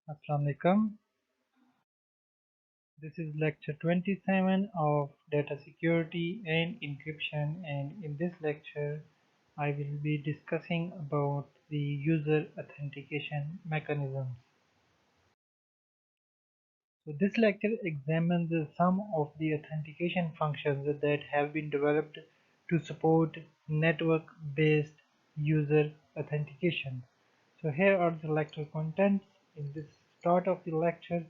Assalamu alaikum. This is lecture 27 of data security and encryption, and in this lecture I will be discussing about the user authentication mechanisms. So this lecture examines some of the authentication functions that have been developed to support network-based user authentication. So here are the lecture contents. In this start of the lecture,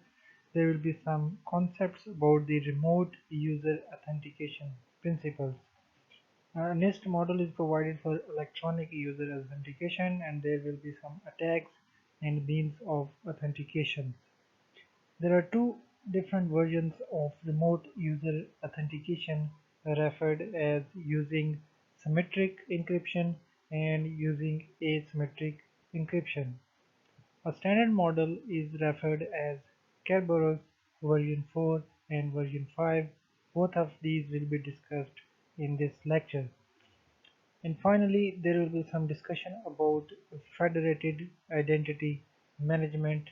there will be some concepts about the remote user authentication principles. A NIST model is provided for electronic user authentication, and there will be some attacks and means of authentication. There are two different versions of remote user authentication referred as using symmetric encryption and using asymmetric encryption. A standard model is referred as Kerberos version 4 and version 5. Both of these will be discussed in this lecture. And finally, there will be some discussion about federated identity management,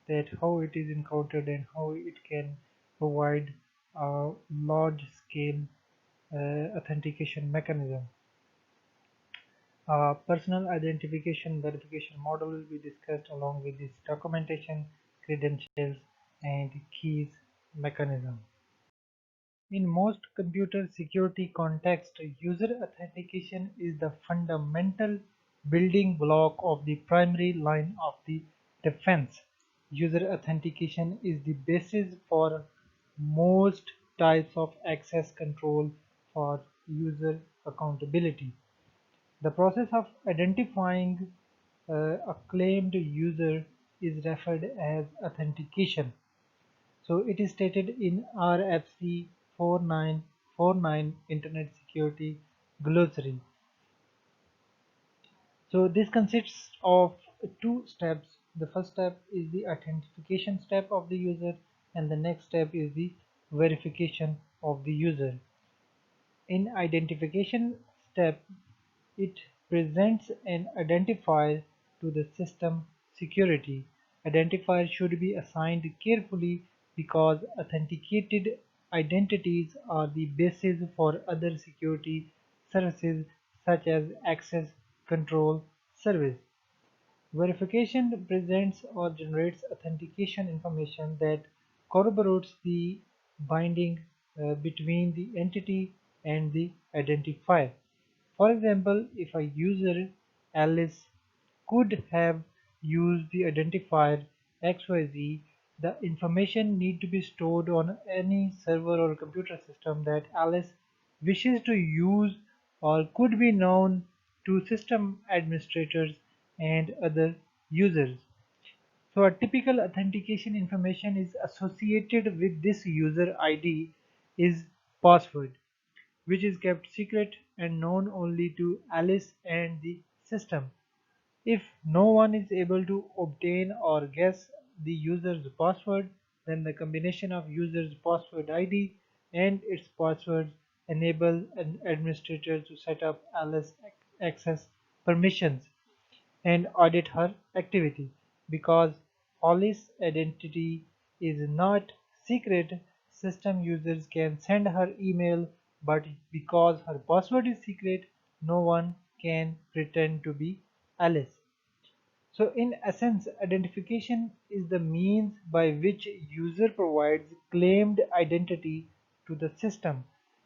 that how it is encountered and how it can provide a large scale authentication mechanism. Personal identification verification model will be discussed along with this documentation, credentials, and keys mechanism. In most computer security contexts, user authentication is the fundamental building block of the primary line of the defense. User authentication is the basis for most types of access control for user accountability. The process of identifying a claimed user is referred as authentication. So it is stated in RFC 4949 Internet Security Glossary. So this consists of two steps. The first step is the authentication step of the user, and the next step is the verification of the user. In identification step, it presents an identifier to the system security. Identifier should be assigned carefully because authenticated identities are the basis for other security services such as access control service. Verification presents or generates authentication information that corroborates the binding between the entity and the identifier. For example, if a user Alice could have used the identifier XYZ, the information need to be stored on any server or computer system that Alice wishes to use or could be known to system administrators and other users. So a typical authentication information is associated with this user ID is password, which is kept secret and known only to Alice and the system. If no one is able to obtain or guess the user's password, then the combination of user's password ID and its passwords enable an administrator to set up Alice access permissions and audit her activity. Because Alice's identity is not secret, system users can send her email, but because her password is secret, no one can pretend to be Alice. So in essence, identification is the means by which user provides claimed identity to the system.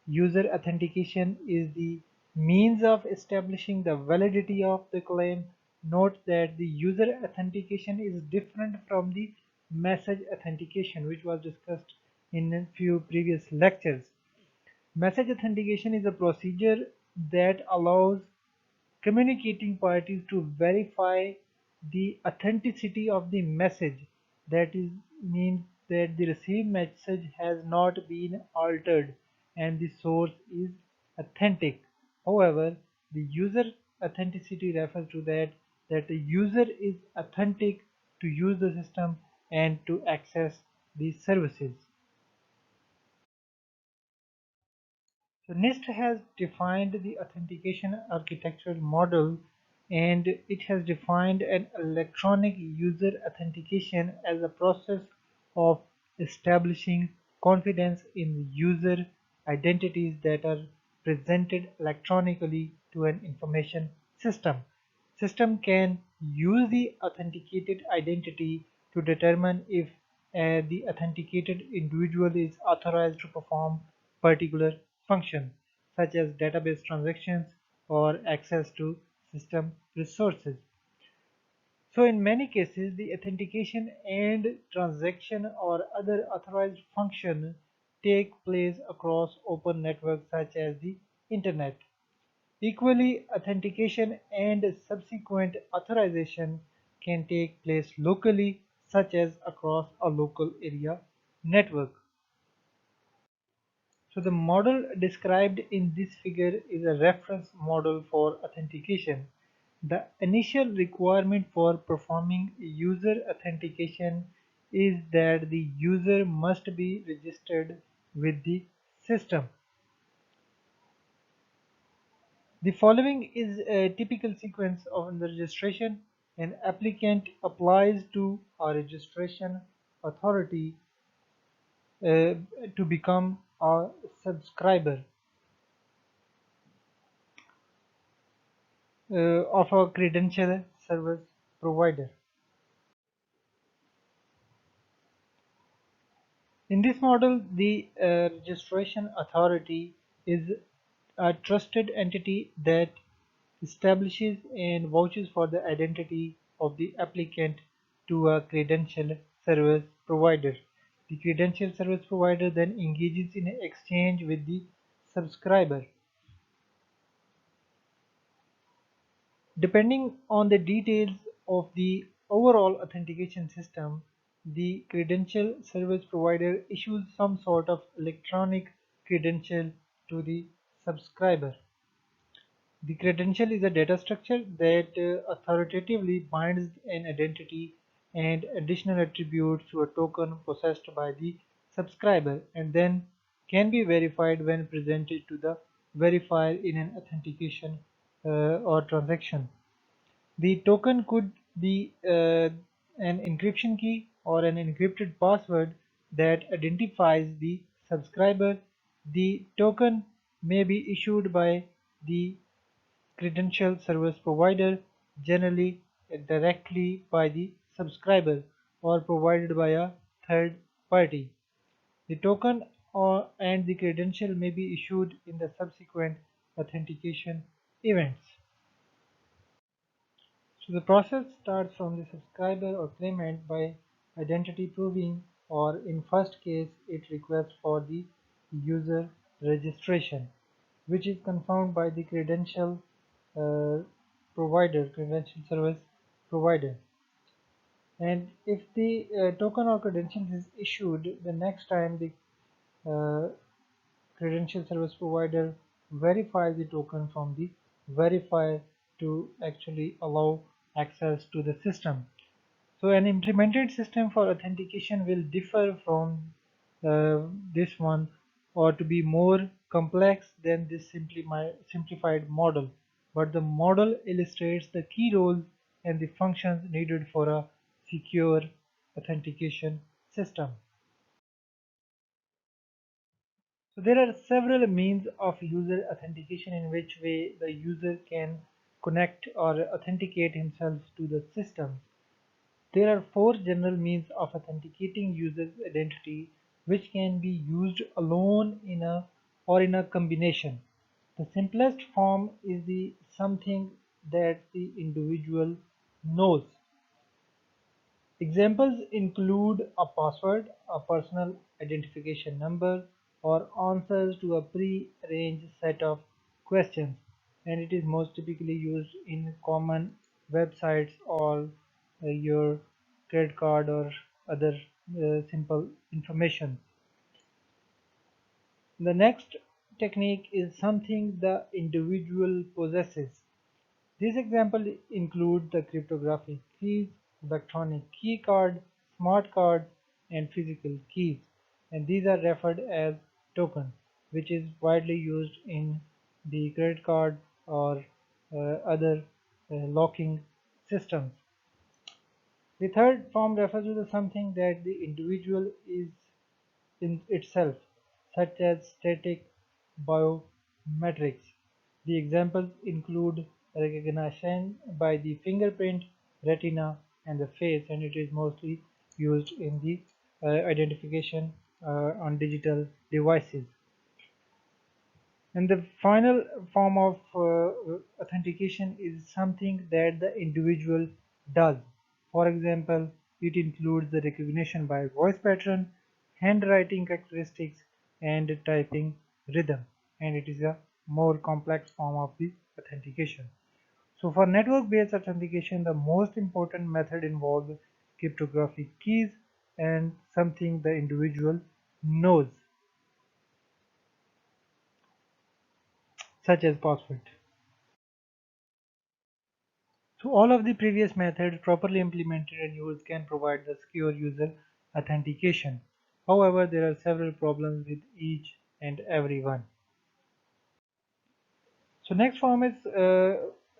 User authentication is the means of establishing the validity of the claim. Note that the user authentication is different from the message authentication, which was discussed in a few previous lectures. Message authentication is a procedure that allows communicating parties to verify the authenticity of the message. That is means that the received message has not been altered and the source is authentic. However, the user authenticity refers to that the user is authentic to use the system and to access these services. So NIST has defined the authentication architectural model and it has defined an electronic user authentication as a process of establishing confidence in user identities that are presented electronically to an information system. System can use the authenticated identity to determine if the authenticated individual is authorized to perform particular functions such as database transactions or access to system resources. So in many cases, the authentication and transaction or other authorized function take place across open networks such as the internet. Equally, authentication and subsequent authorization can take place locally, such as across a local area network. So the model described in this figure is a reference model for authentication. The initial requirement for performing user authentication is that the user must be registered with the system. The following is a typical sequence of the registration. An applicant applies to a registration authority uh, to become a subscriber of a credential service provider. In this model, the registration authority is a trusted entity that establishes and vouches for the identity of the applicant to a credential service provider. The credential service provider then engages in an exchange with the subscriber. Depending on the details of the overall authentication system, the credential service provider issues some sort of electronic credential to the subscriber. The credential is a data structure that authoritatively binds an identity and additional attributes to a token processed by the subscriber and then can be verified when presented to the verifier in an authentication or transaction. The token could be an encryption key or an encrypted password that identifies the subscriber. The token may be issued by the credential service provider, generally directly by the subscriber, or provided by a third party. The token and the credential may be issued in the subsequent authentication events. So the process starts from the subscriber or claimant by identity proving, or in first case it requests for the user registration, which is confirmed by the uh, credential service provider. And if the token or credentials is issued, the next time the uh, credential service provider verifies the token from the verifier to actually allow access to the system. So an implemented system for authentication will differ from uh, this one or to be more complex than this simplified model. But the model illustrates the key roles and the functions needed for a secure authentication system. So there are several means of user authentication in which way the user can connect or authenticate himself to the system. There are four general means of authenticating user's identity which can be used alone or in a combination. The simplest form is the something that the individual knows. Examples include a password, a personal identification number, or answers to a pre-arranged set of questions, and it is most typically used in common websites or your credit card or other simple information. The next technique is something the individual possesses. These examples include the cryptographic keys, electronic key card, smart cards, and physical keys, and these are referred as tokens, which is widely used in the credit card or other locking systems. The third form refers to something that the individual is in itself, such as static biometrics. The examples include recognition by the fingerprint, retina, and the face, and it is mostly used in the identification on digital devices. And the final form of authentication is something that the individual does. For example, it includes the recognition by voice pattern, handwriting characteristics, and typing rhythm. And it is a more complex form of the authentication. So for network-based authentication, the most important method involves cryptographic keys and something the individual knows, such as password. So all of the previous methods properly implemented and used can provide the secure user authentication. However, there are several problems with each and every one. So next form is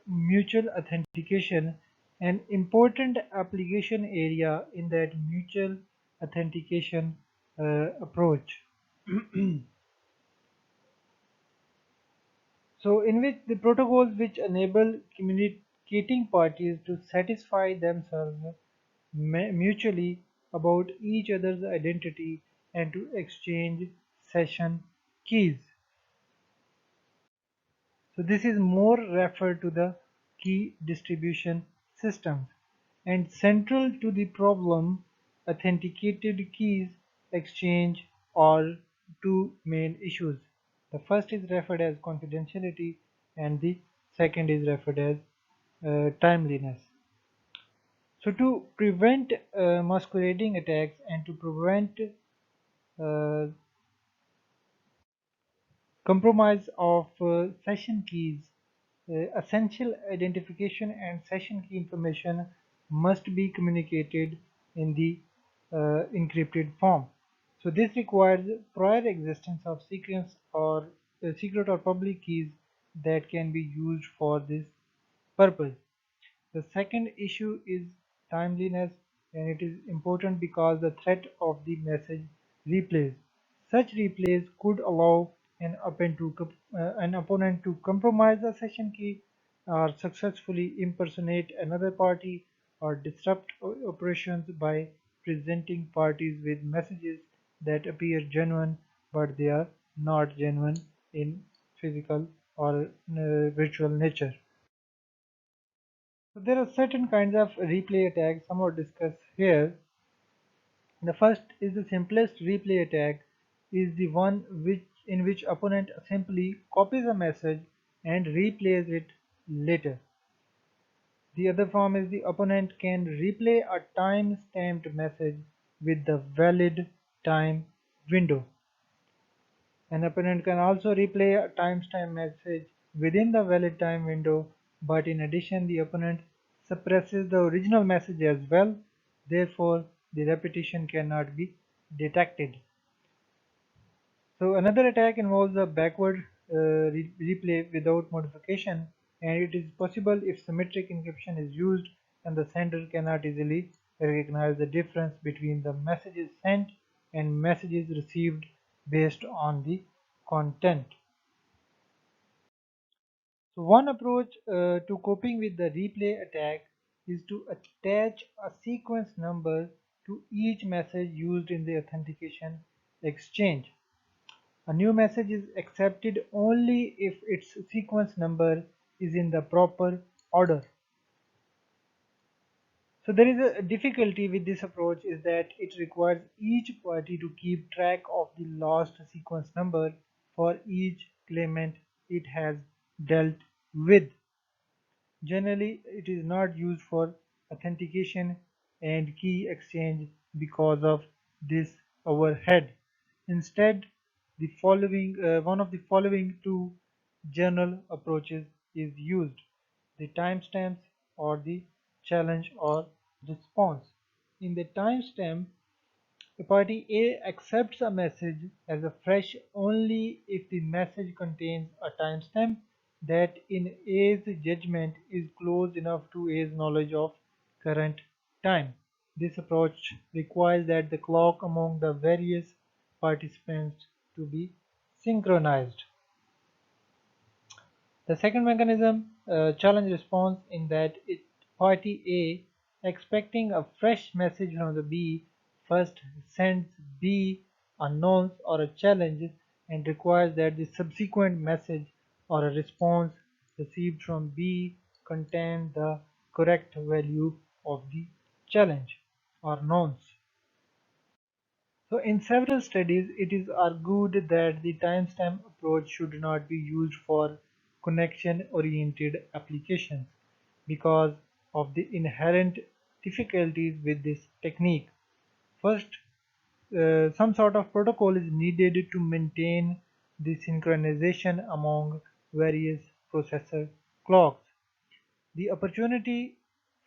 mutual authentication, an important application area in that mutual authentication approach. So in which the protocols which enable communicating parties to satisfy themselves mutually about each other's identity and to exchange session keys. So this is more referred to the key distribution systems, and central to the problem authenticated keys exchange are two main issues. The first is referred as confidentiality and the second is referred as timeliness. So to prevent masquerading attacks and to prevent uh, compromise of session keys, essential identification and session key information must be communicated in the encrypted form. So this requires prior existence of secret or public keys that can be used for this purpose. The second issue is timeliness, and it is important because the threat of the message replays. Such replays could allow an opponent to compromise the session key or successfully impersonate another party or disrupt operations by presenting parties with messages that appear genuine but they are not genuine in physical or virtual nature. So there are certain kinds of replay attacks, some are discussed here. The first is the simplest replay attack is the one in which opponent simply copies a message and replays it later. The other form is the opponent can replay a time-stamped message with the valid time window. An opponent can also replay a timestamp message within the valid time window, but in addition the opponent suppresses the original message as well, therefore the repetition cannot be detected. So another attack involves a backward replay without modification, and it is possible if symmetric encryption is used and the sender cannot easily recognize the difference between the messages sent and messages received based on the content. So one approach to coping with the replay attack is to attach a sequence number to each message used in the authentication exchange. A new message is accepted only if its sequence number is in the proper order. So there is a difficulty with this approach is that it requires each party to keep track of the last sequence number for each claimant it has dealt with. Generally, it is not used for authentication and key exchange because of this overhead. Instead, one of the following two general approaches is used: the timestamps or the challenge or response. In the timestamp, the party A accepts a message as a fresh only if the message contains a timestamp that in A's judgment is close enough to A's knowledge of current time. This approach requires that the clock among the various participants to be synchronized. The second mechanism, challenge response, in that it party A expecting a fresh message from the B first sends B a nonce or a challenge and requires that the subsequent message or a response received from B contain the correct value of the challenge or nonce. So in several studies, it is argued that the timestamp approach should not be used for connection-oriented applications because of the inherent difficulties with this technique. First, some sort of protocol is needed to maintain the synchronization among various processor clocks. The opportunity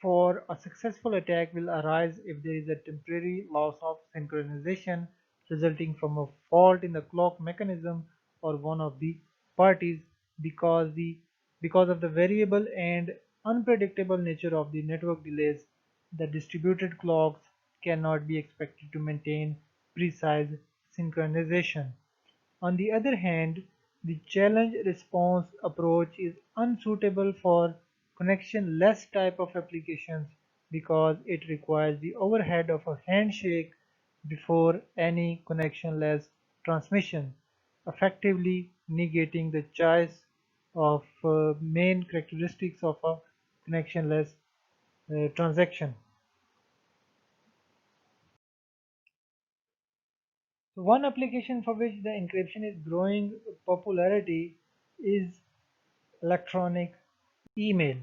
for a successful attack will arise if there is a temporary loss of synchronization resulting from a fault in the clock mechanism or one of the parties because of the variable and unpredictable nature of the network delays. The distributed clocks cannot be expected to maintain precise synchronization. On the other hand, the challenge response approach is unsuitable for connection-less type of applications because it requires the overhead of a handshake before any connection-less transmission, effectively negating the choice of main characteristics of a connection-less transaction. So one application for which the encryption is growing popularity is electronic email.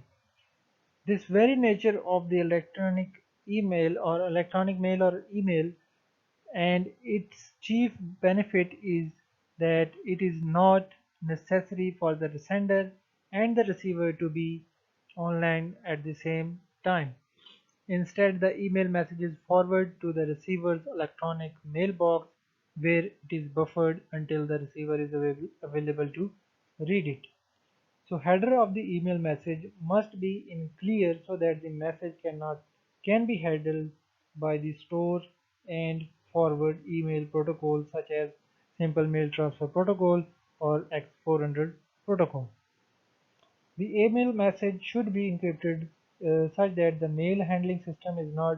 This very nature of the electronic email or electronic mail or email and its chief benefit is that it is not necessary for the sender and the receiver to be online at the same time. Instead, the email message is forwarded to the receiver's electronic mailbox where it is buffered until the receiver is available to read it. So header of the email message must be in clear so that the message can be handled by the store and forward email protocols such as Simple Mail Transfer Protocol or X400 protocol. The email message should be encrypted such that the mail handling system is not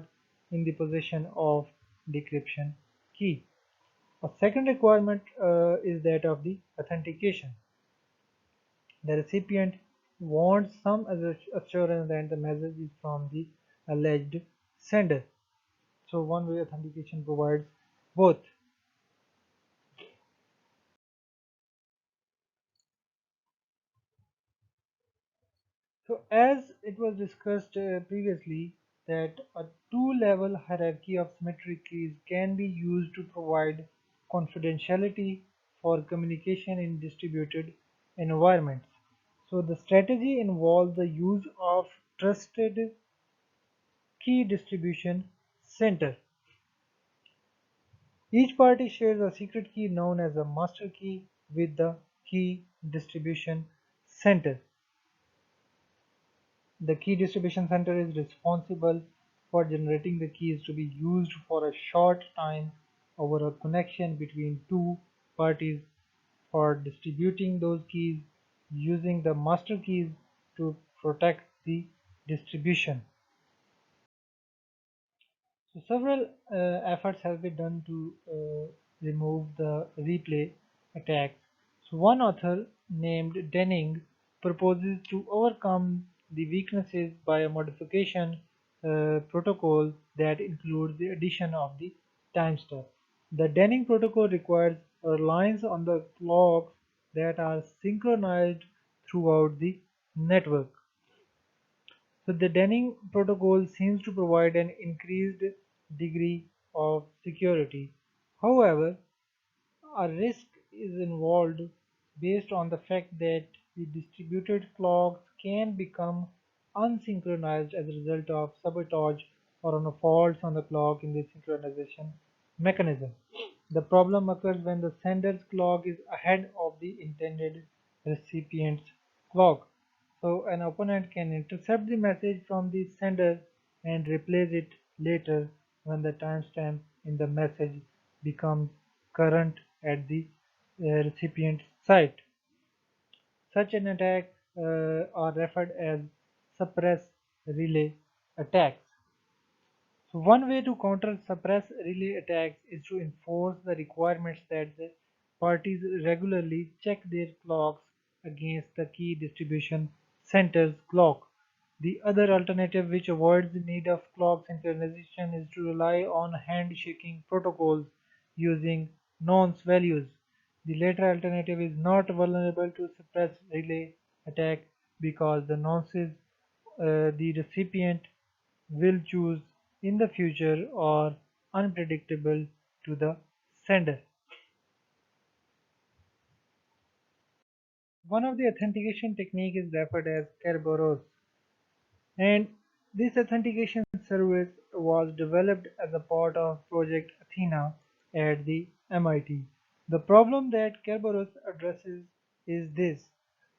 in the possession of decryption key. A second requirement is that of the authentication. The recipient wants some assurance that the message is from the alleged sender. So one-way authentication provides both. So as it was discussed previously, that a two-level hierarchy of symmetric keys can be used to provide confidentiality for communication in distributed environments. So the strategy involves the use of trusted key distribution center. Each party shares a secret key known as a master key with the key distribution center. The key distribution center is responsible for generating the keys to be used for a short time over a connection between two parties for distributing those keys using the master keys to protect the distribution. So several efforts have been done to remove the replay attacks. So one author named Denning proposes to overcome the weaknesses by a modification protocol that includes the addition of the timestamp. The Denning protocol requires reliance on the clocks that are synchronized throughout the network. So the Denning protocol seems to provide an increased degree of security. However, a risk is involved based on the fact that the distributed clocks can become unsynchronized as a result of sabotage or on a faults on the clock in the synchronization mechanism. The problem occurs when the sender's clock is ahead of the intended recipient's clock. So an opponent can intercept the message from the sender and replace it later when the timestamp in the message becomes current at the recipient's site. Such an attack are referred as suppress relay attacks. So one way to counter suppress relay attacks is to enforce the requirements that the parties regularly check their clocks against the key distribution center's clock. The other alternative, which avoids the need of clock synchronization, is to rely on handshaking protocols using nonce values. The latter alternative is not vulnerable to suppress relay attack because the nonces the recipient will choose in the future are unpredictable to the sender. One of the authentication technique is referred as Kerberos, and this authentication service was developed as a part of Project Athena at the MIT. The problem that Kerberos addresses is this: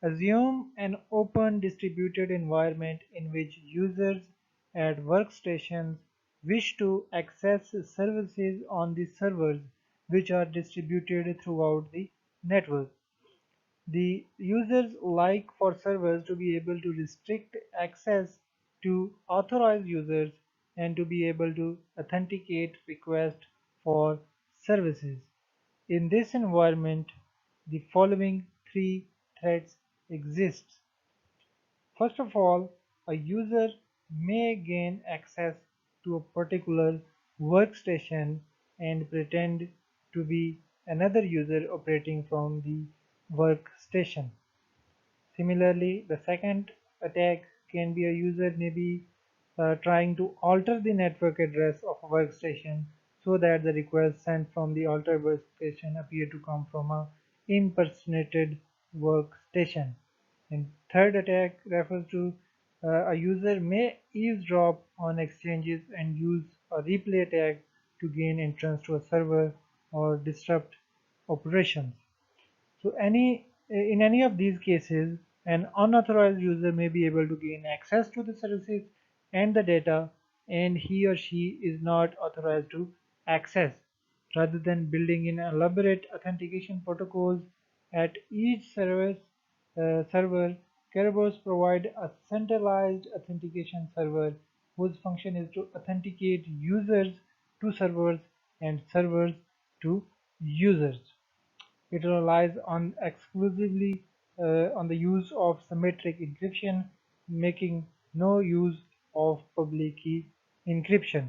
assume an open distributed environment in which users at workstations wish to access services on the servers which are distributed throughout the network. The users like for servers to be able to restrict access to authorized users and to be able to authenticate requests for services. In this environment, the following three threats exist. First of all, a user may gain access to a particular workstation and pretend to be another user operating from the workstation. Similarly, the second attack can be a user maybe trying to alter the network address of a workstation so that the request sent from the altered workstation appear to come from a impersonated workstation. And third attack refers to a user may eavesdrop on exchanges and use a replay attack to gain entrance to a server or disrupt operations. So in any of these cases, an unauthorized user may be able to gain access to the services and the data, and he or she is not authorized to access. Rather than building in elaborate authentication protocols at each server, Kerberos provide a centralized authentication server whose function is to authenticate users to servers and servers to users. It relies on exclusively on the use of symmetric encryption, making no use of public key encryption.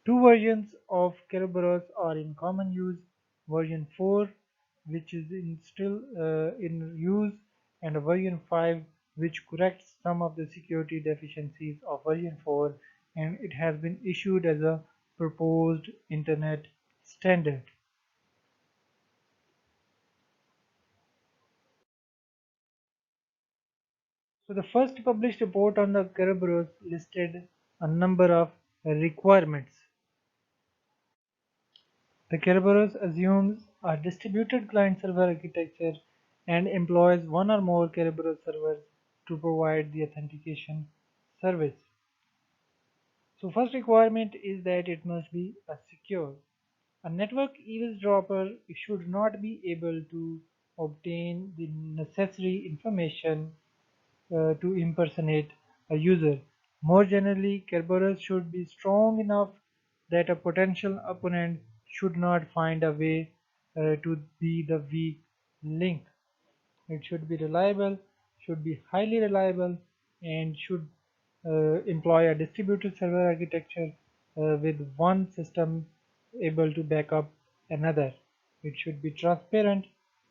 Two versions of Kerberos are in common use: version 4, which is still in use, and version 5, which corrects some of the security deficiencies of version 4, and it has been issued as a proposed internet standard. So the first published report on the Kerberos listed a number of requirements. The Kerberos assumes a distributed client-server architecture and employs one or more Kerberos servers to provide the authentication service. So first requirement is that it must be secure. A network eavesdropper should not be able to obtain the necessary information to impersonate a user. More generally, Kerberos should be strong enough that a potential opponent should not find a way to be the weak link. It should be reliable, should be highly reliable, and should employ a distributed server architecture with one system able to back up another. It should be transparent.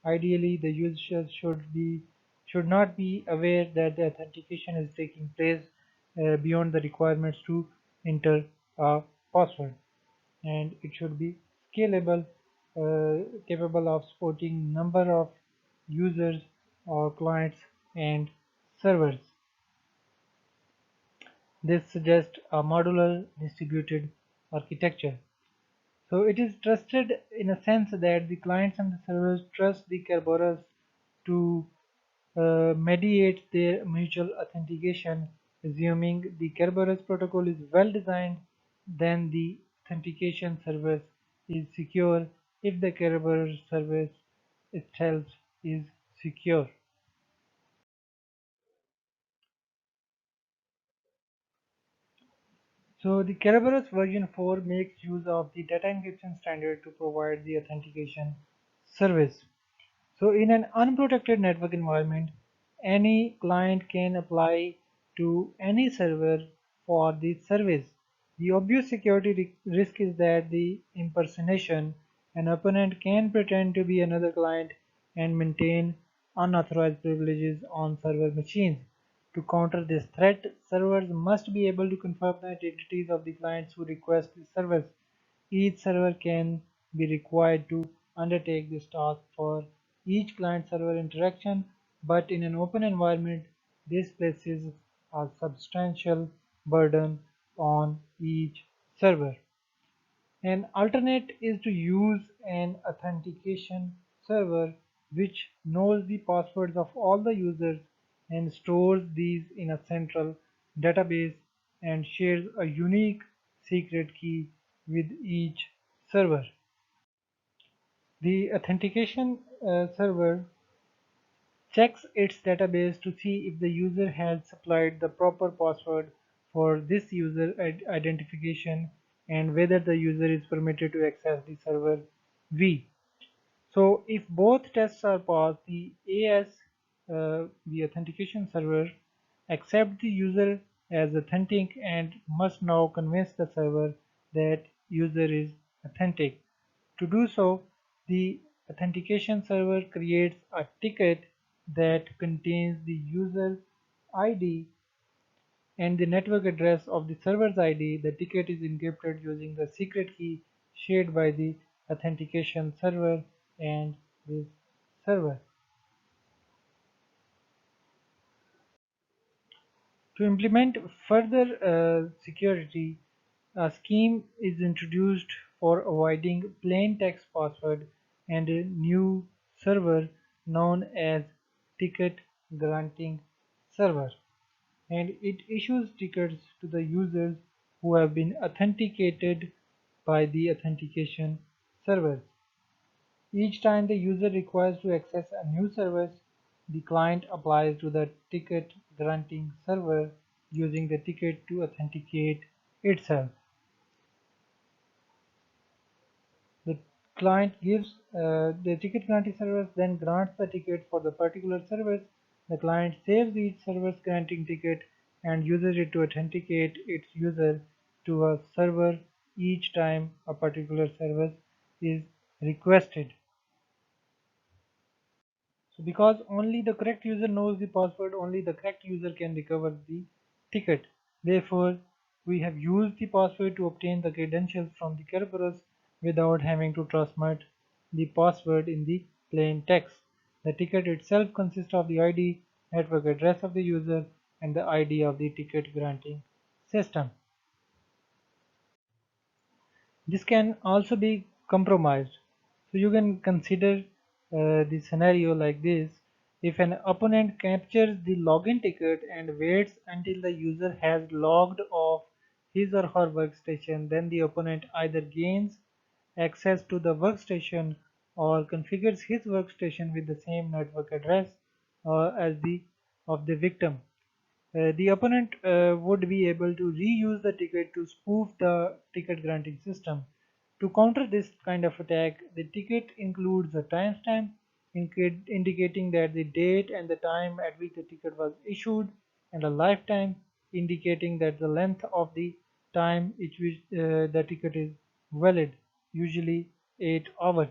Ideally, the user should not be aware that the authentication is taking place beyond the requirements to enter a password, and it should be scalable, capable of supporting number of users or clients and servers. This suggests a modular distributed architecture. So it is trusted in a sense that the clients and the servers trust the Kerberos to mediates their mutual authentication. Assuming the Kerberos protocol is well designed, then the authentication service is secure if the Kerberos service itself is secure. So the Kerberos version 4 makes use of the data encryption standard to provide the authentication service. So in an unprotected network environment, any client can apply to any server for the service. The obvious security risk is that the impersonation, an opponent can pretend to be another client and maintain unauthorized privileges on server machines. To counter this threat, servers must be able to confirm the identities of the clients who request the service. Each server can be required to undertake this task for each client-server interaction, but in an open environment, this places a substantial burden on each server. An alternate is to use an authentication server which knows the passwords of all the users and stores these in a central database and shares a unique secret key with each server. The authentication server checks its database to see if the user has supplied the proper password for this user identification and whether the user is permitted to access the server V. So if both tests are passed, the AS, the authentication server, accepts the user as authentic and must now convince the server that user is authentic. To do so, the authentication server creates a ticket that contains the user ID and the network address of the server's ID. The ticket is encrypted using the secret key shared by the authentication server and this server. To implement further security, a scheme is introduced for avoiding plain text password and a new server known as ticket granting server, and it issues tickets to the users who have been authenticated by the authentication server. Each time the user requires to access a new service, the client applies to the ticket granting server using the ticket to authenticate itself. The client gives the ticket granting service, then grants the ticket for the particular service. The client saves each service granting ticket and uses it to authenticate its user to a server each time a particular service is requested. So because only the correct user knows the password, only the correct user can recover the ticket. Therefore, we have used the password to obtain the credentials from the Kerberos without having to transmit the password in the plain text. The ticket itself consists of the ID, network address of the user, and the ID of the ticket granting system. This can also be compromised. So you can consider the scenario like this. If an opponent captures the login ticket and waits until the user has logged off his or her workstation, then the opponent either gains access to the workstation or configures his workstation with the same network address as the of the victim. The opponent would be able to reuse the ticket to spoof the ticket granting system. To counter this kind of attack, the ticket includes a timestamp indicating that the date and the time at which the ticket was issued, and a lifetime indicating that the length of the time which the ticket is valid, usually 8 hours.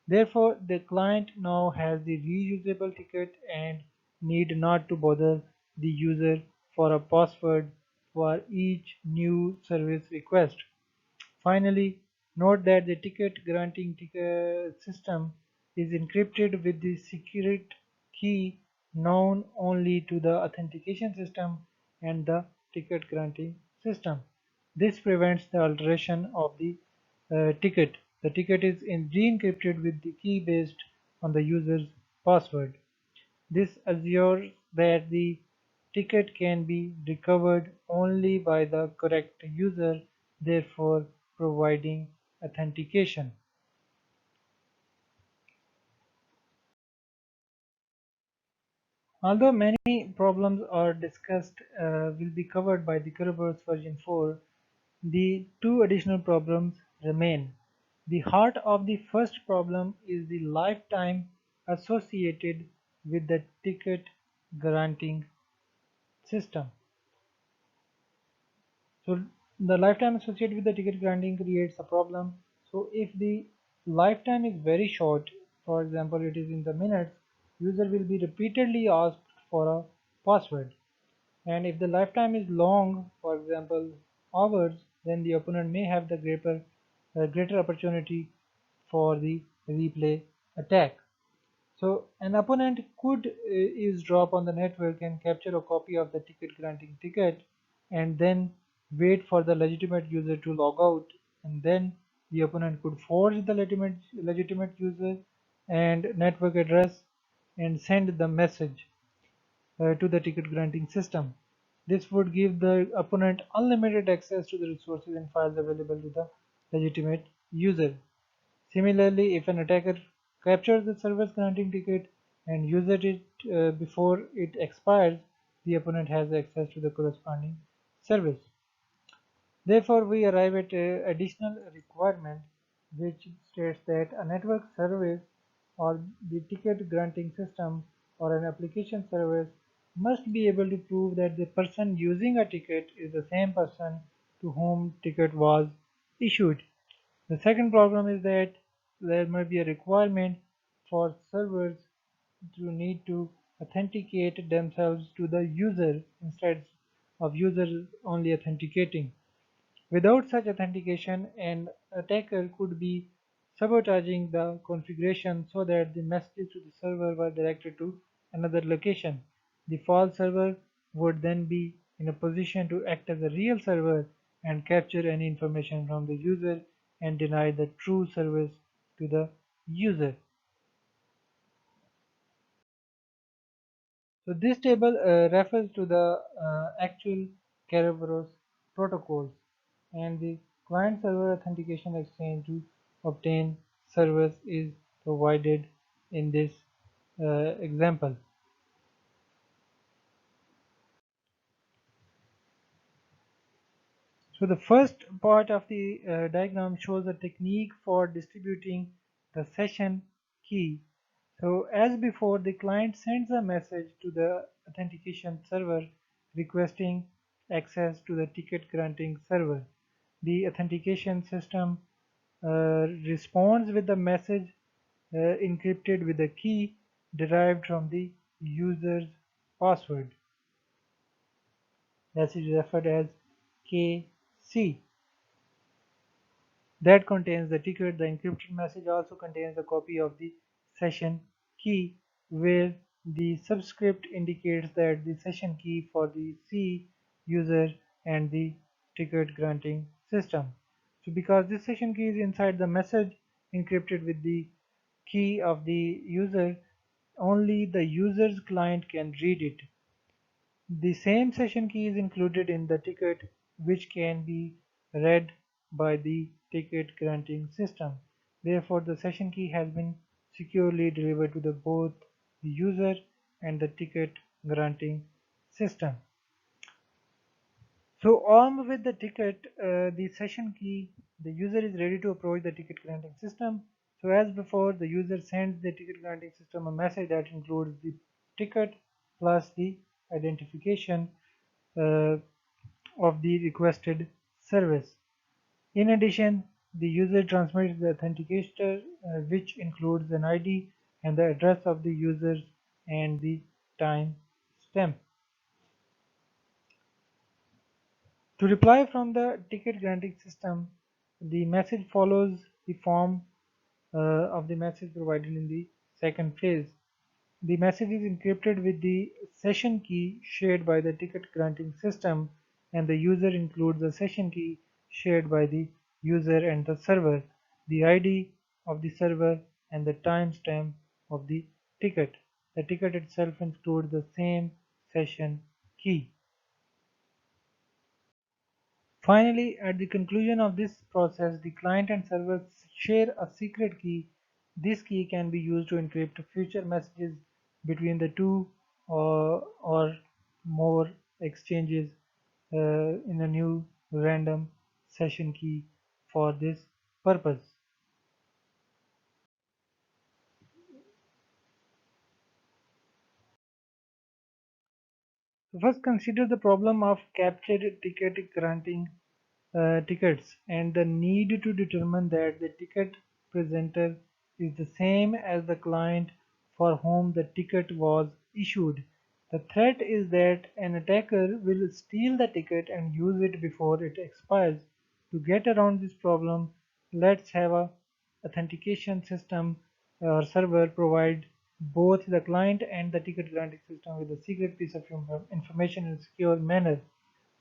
Therefore, the client now has the reusable ticket and need not to bother the user for a password for each new service request. Finally, note that the ticket granting ticket system is encrypted with the secret key known only to the authentication system and the ticket granting system. This prevents the alteration of the ticket. The ticket is re-encrypted with the key based on the user's password. This assures that the ticket can be recovered only by the correct user, therefore providing authentication. Although many problems are discussed will be covered by the Kerberos version 4, the two additional problems remain. The heart of the first problem is the lifetime associated with the ticket granting system. So the lifetime associated with the ticket granting creates a problem. So if the lifetime is very short, for example it is in the minutes, user will be repeatedly asked for a password. And if the lifetime is long, for example hours, then the opponent may have the greater opportunity for the replay attack. So an opponent could eavesdrop on the network and capture a copy of the ticket granting ticket and then wait for the legitimate user to log out, and then the opponent could forge the legitimate user and network address and send the message to the ticket granting system. This would give the opponent unlimited access to the resources and files available to the legitimate user. Similarly, if an attacker captures the server's granting ticket and uses it before it expires, the opponent has access to the corresponding service. Therefore, we arrive at an additional requirement which states that a network service or the ticket granting system or an application service must be able to prove that the person using a ticket is the same person to whom ticket was issued. The second problem is that there might be a requirement for servers to need to authenticate themselves to the user instead of users only authenticating. Without such authentication, an attacker could be sabotaging the configuration so that the messages to the server were directed to another location. The false server would then be in a position to act as a real server and capture any information from the user and deny the true service to the user. So this table refers to the actual Kerberos protocols and the client-server authentication exchange to obtain service is provided in this example. So the first part of the diagram shows a technique for distributing the session key. So as before, the client sends a message to the authentication server requesting access to the ticket granting server. The authentication system responds with the message encrypted with a key derived from the user's password. That is referred as KC. That contains the ticket. The encrypted message also contains a copy of the session key, where the subscript indicates that the session key for the C user and the ticket granting system. So because this session key is inside the message encrypted with the key of the user, only the user's client can read it. The same session key is included in the ticket, which can be read by the ticket granting system. Therefore, the session key has been securely delivered to both the user and the ticket granting system. So armed with the ticket, the session key, the user is ready to approach the ticket granting system. So as before, the user sends the ticket granting system a message that includes the ticket plus the identification uh, of the requested service. In addition, the user transmits the authenticator, which includes an ID and the address of the user and the time stamp. To reply from the ticket granting system, the message follows the form of the message provided in the second phase. The message is encrypted with the session key shared by the ticket granting system, and the user includes the session key shared by the user and the server, the ID of the server, and the timestamp of the ticket. The ticket itself includes the same session key. Finally, at the conclusion of this process, the client and server share a secret key. This key can be used to encrypt future messages between the two or more exchanges in a new random session key for this purpose. So first, consider the problem of captured ticket granting tickets and the need to determine that the ticket presenter is the same as the client for whom the ticket was issued. The threat is that an attacker will steal the ticket and use it before it expires. To get around this problem, let's have a authentication system or server provide both the client and the ticket granting system with a secret piece of information in a secure manner.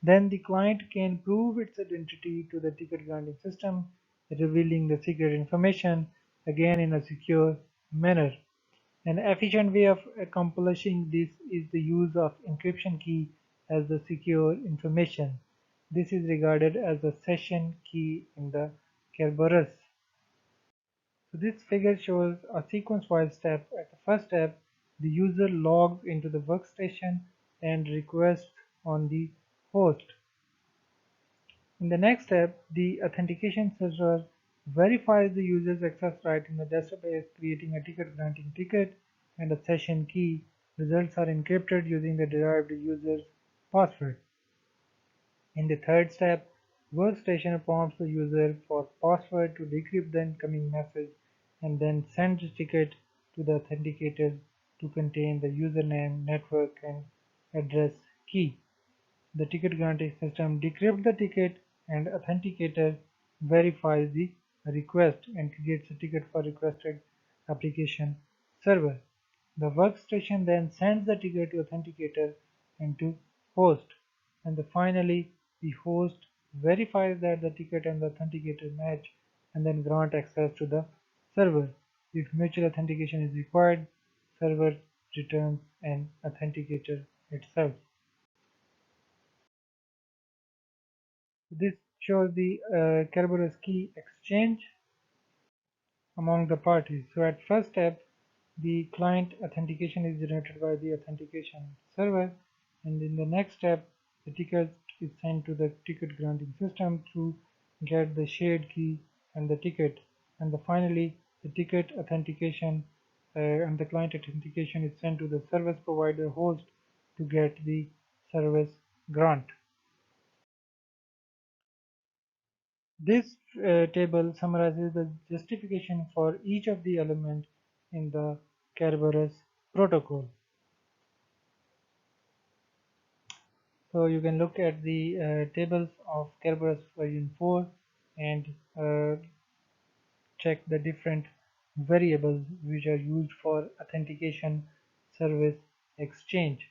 Then the client can prove its identity to the ticket granting system, revealing the secret information again in a secure manner. An efficient way of accomplishing this is the use of encryption key as the secure information. This is regarded as the session key in the Kerberos. So this figure shows a sequence-wise step. At the first step, the user logs into the workstation and requests on the host. In the next step, the authentication server verifies the user's access right in the database, creating a ticket granting ticket and a session key. Results are encrypted using the derived user's password. In the third step, workstation prompts the user for password to decrypt the incoming message and then sends the ticket to the authenticator to contain the username, network, and address key. The ticket granting system decrypts the ticket and authenticator verifies the request and creates a ticket for requested application server. The workstation then sends the ticket to authenticator and to host. And finally, the host verifies that the ticket and the authenticator match and then grant access to the server. If mutual authentication is required, server returns an authenticator itself. This shows the Kerberos key exchange among the parties. So at first step, the client authentication is generated by the authentication server, and in the next step, the ticket is sent to the ticket granting system to get the shared key and the ticket, and finally, the ticket authentication and the client authentication is sent to the service provider host to get the service grant. This table summarizes the justification for each of the elements in the Kerberos protocol. So you can look at the tables of Kerberos version 4 and check the different variables which are used for authentication service exchange.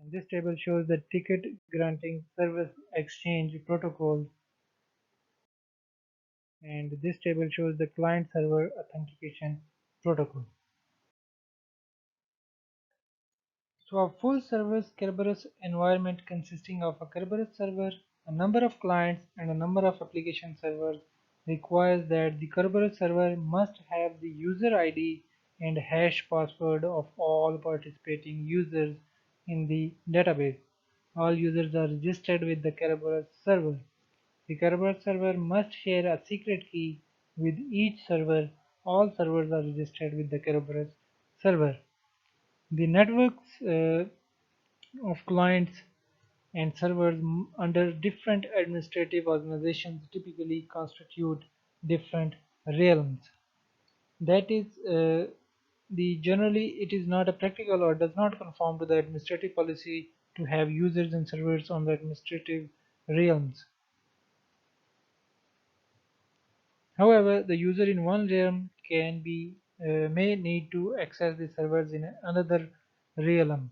And this table shows the ticket granting service exchange protocol, and this table shows the client server authentication protocol. So a full service Kerberos environment consisting of a Kerberos server, a number of clients, and a number of application servers requires that the Kerberos server must have the user ID and hash password of all participating users in the database. All users are registered with the Kerberos server. The Kerberos server must share a secret key with each server. All servers are registered with the Kerberos server. The networks of clients and servers under different administrative organizations typically constitute different realms. That is, the generally it is not a practical or does not conform to the administrative policy to have users and servers on the administrative realms. However, the user in one realm may need to access the servers in another realm,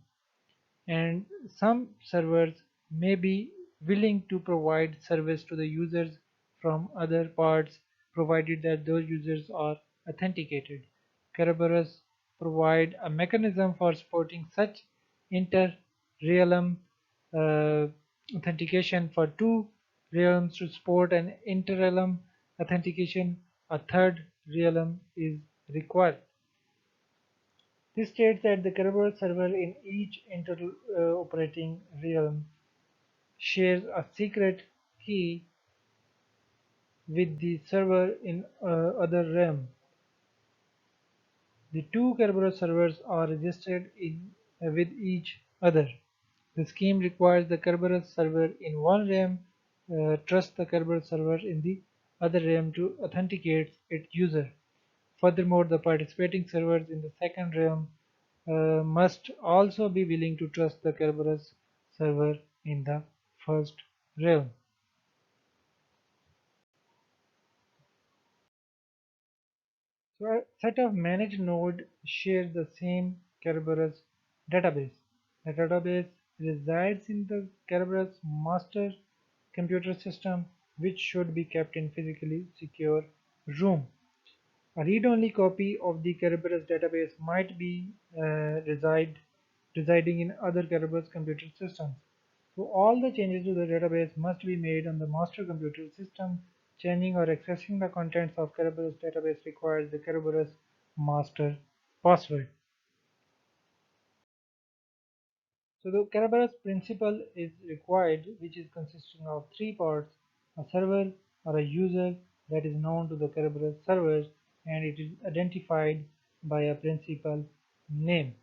and some servers may be willing to provide service to the users from other parts provided that those users are authenticated. Kerberos provide a mechanism for supporting such inter-realm uh, authentication. For two realms to support an inter-realm authentication, a third realm is required. This states that the Kerberos server in each inter-operating realm shares a secret key with the server in other realm. The two Kerberos servers are registered with each other. The scheme requires the Kerberos server in one realm trust the Kerberos server in the other realm to authenticate its user. Furthermore, the participating servers in the second realm must also be willing to trust the Kerberos server in the first realm. So a set of managed nodes share the same Kerberos database. The database resides in the Kerberos master computer system, which should be kept in physically secure room. A read-only copy of the Kerberos database might be residing in other Kerberos computer systems. So all the changes to the database must be made on the master computer system. Changing or accessing the contents of Kerberos database requires the Kerberos master password. So the Kerberos principal is required, which is consisting of three parts: a server or a user that is known to the Kerberos servers, and it is identified by a principal name.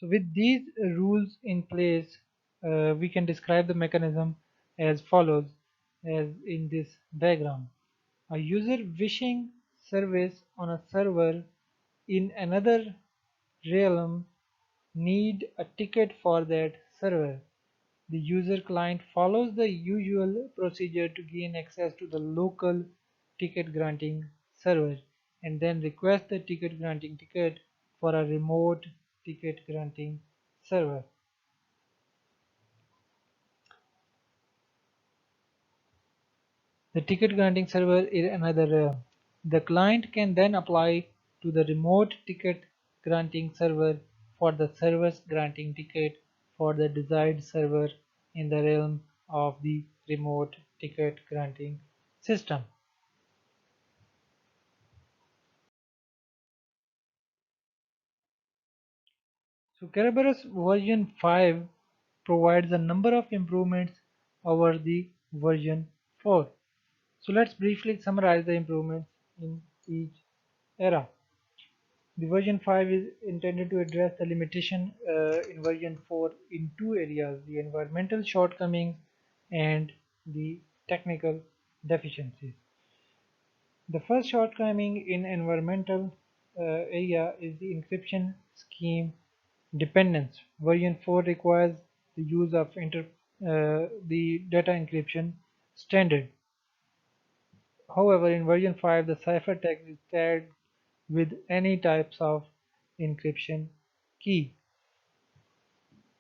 So with these rules in place, we can describe the mechanism as follows, as in this diagram. A user wishing service on a server in another realm need a ticket for that server. The user client follows the usual procedure to gain access to the local ticket granting server and then request the ticket granting ticket for a remote ticket granting server. The ticket granting server is another realm. The client can then apply to the remote ticket granting server for the service granting ticket for the desired server in the realm of the remote ticket granting system. So Kerberos version 5 provides a number of improvements over the version 4. So let's briefly summarize the improvements in each era. The version 5 is intended to address the limitation in version 4 in two areas: the environmental shortcomings and the technical deficiencies. The first shortcoming in environmental area is the encryption scheme dependence. Version 4 requires the use of the data encryption standard. However, in version 5, the ciphertext is tagged with any types of encryption key.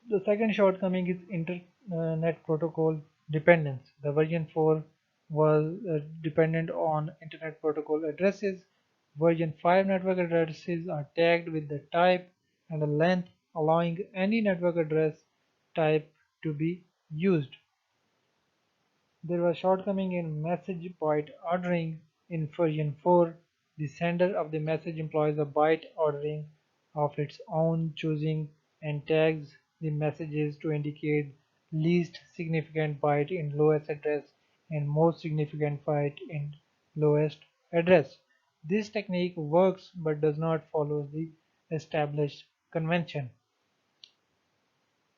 The second shortcoming is Internet Protocol dependence. The version 4 was dependent on Internet Protocol addresses. Version 5 network addresses are tagged with the type and the length, allowing any network address type to be used. There was shortcoming in message byte ordering. In version 4, the sender of the message employs a byte ordering of its own choosing and tags the messages to indicate least significant byte in lowest address and most significant byte in lowest address. This technique works but does not follow the established convention.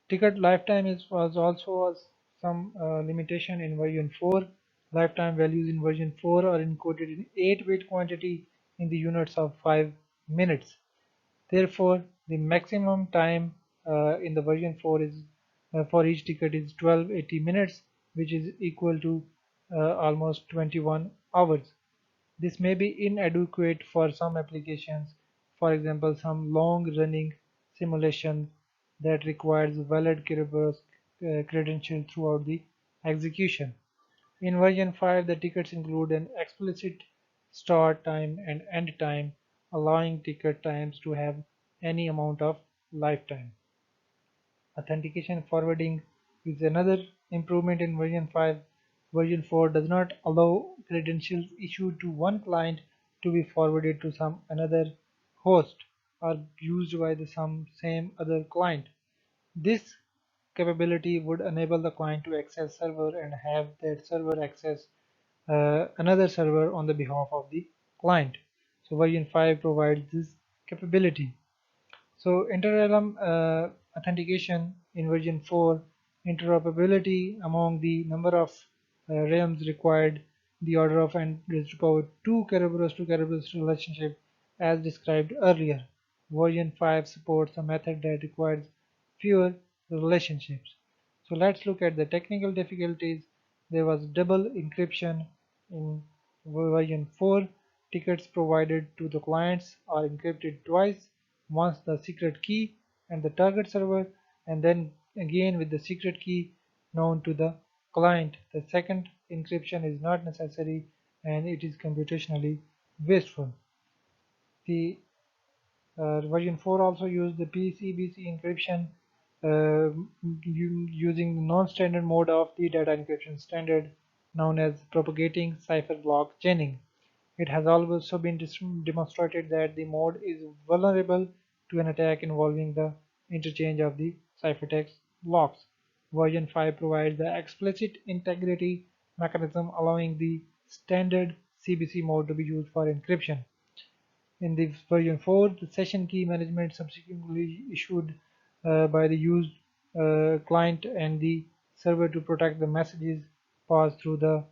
Ticket lifetime was also some limitation in version 4. Lifetime values in version 4 are encoded in 8-bit quantity in the units of 5 minutes. Therefore, the maximum time in the version 4 is for each ticket is 1280 minutes, which is equal to almost 21 hours. This may be inadequate for some applications, for example, some long-running simulation that requires valid Kerberos credential throughout the execution. In version 5, the tickets include an explicit start time and end time, allowing ticket times to have any amount of lifetime. Authentication forwarding is another improvement in version 5. Version 4 does not allow credentials issued to one client to be forwarded to some another host or used by the some same other client. This capability would enable the client to access server and have that server access another server on the behalf of the client. So version 5 provides this capability. So inter-realm authentication in version 4, interoperability among the number of realms required, the order of n raised to power 2 Kerberos to Kerberos relationship as described earlier. Version 5 supports a method that requires fewer relationships. So let's look at the technical difficulties. There was double encryption in version 4. Tickets provided to the clients are encrypted twice, once the secret key and the target server, and then again with the secret key known to the client. The second encryption is not necessary and it is computationally wasteful. The version 4 also used the PCBC encryption uh, using the non-standard mode of the data encryption standard known as propagating cipher block chaining. It has also been demonstrated that the mode is vulnerable to an attack involving the interchange of the ciphertext blocks. Version 5 provides the explicit integrity mechanism allowing the standard CBC mode to be used for encryption. In the version 4, the session key management subsequently issued by the used client and the server to protect the messages passed through the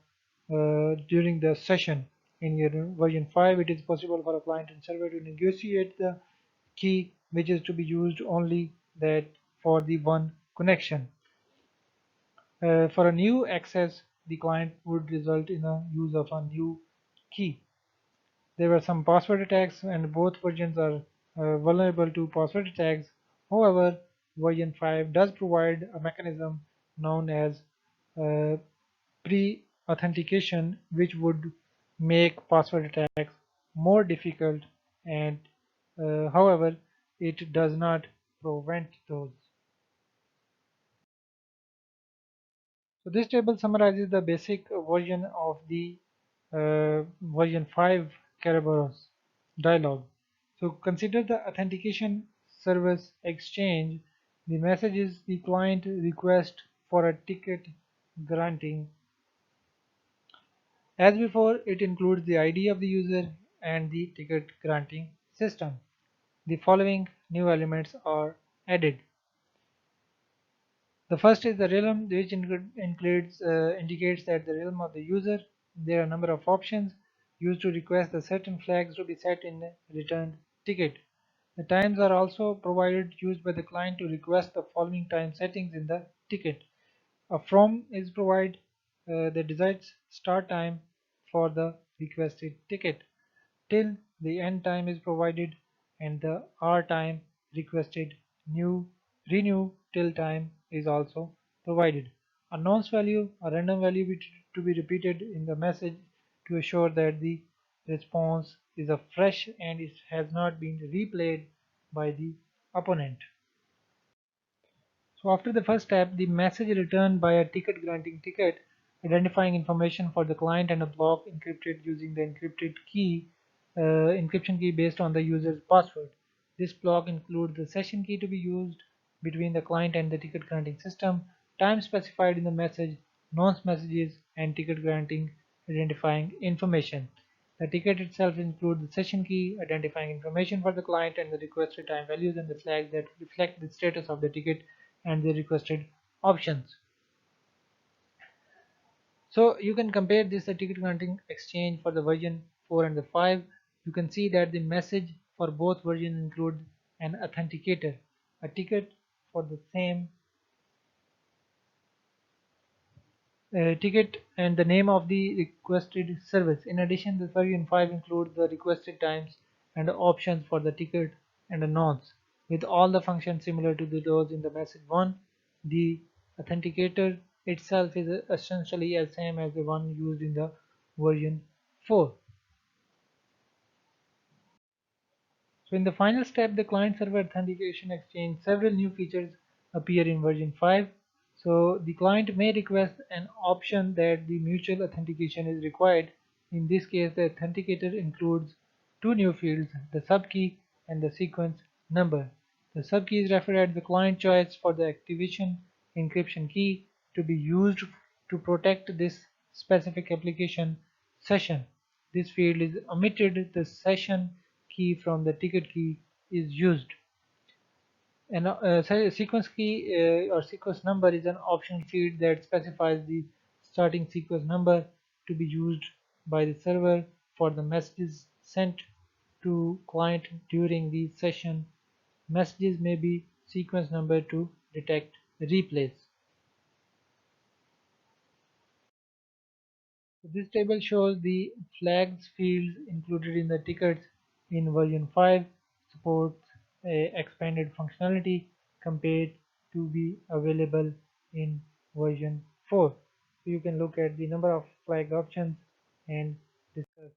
during the session. In your version 5, it is possible for a client and server to negotiate the key which is to be used only that for the one connection. For a new access, the client would result in a use of a new key. There were some password attacks and both versions are vulnerable to password attacks. However, version 5 does provide a mechanism known as uh, pre-authentication which would make password attacks more difficult and however it does not prevent those. So this table summarizes the basic version of the version 5 Kerberos dialog. So consider the authentication service exchange. The message is the client request for a ticket granting. As before, it includes the ID of the user and the ticket granting system. The following new elements are added. The first is the realm, which indicates that the realm of the user. There are a number of options used to request the certain flags to be set in a returned ticket. The times are also provided used by the client to request the following time settings in the ticket. A from is provided the desired start time for the requested ticket. Till the end time is provided and the R time requested new renew till time is also provided. A nonce value, a random value which to be repeated in the message to assure that the response is a fresh and it has not been replayed by the opponent. So after the first step, the message returned by a ticket granting ticket, identifying information for the client and a block encrypted using the encryption key based on the user's password. This block includes the session key to be used between the client and the ticket granting system, time specified in the message, nonce messages, and ticket granting identifying information. The ticket itself includes the session key, identifying information for the client and the requested time values and the flags that reflect the status of the ticket and the requested options. So you can compare this the ticket granting exchange for the version 4 and the 5. You can see that the message for both versions include an authenticator, a ticket for the same ticket and the name of the requested service. In addition, the version 5 includes the requested times and options for the ticket and the nonce, with all the functions similar to those in the message 1. The authenticator itself is essentially the same as the one used in the version 4. So in the final step, the client-server authentication exchange, several new features appear in version 5. So the client may request an option that the mutual authentication is required. In this case, the authenticator includes two new fields, the subkey and the sequence number. The subkey is referred as the client choice for the activation encryption key to be used to protect this specific application session. This field is omitted. The session key from the ticket key is used. And sequence key or sequence number is an optional field that specifies the starting sequence number to be used by the server for the messages sent to client during the session. Messages may be sequence number to detect replays. So this table shows the flags fields included in the tickets in version 5 supports expanded functionality compared to be available in version 4. So you can look at the number of flag options and discuss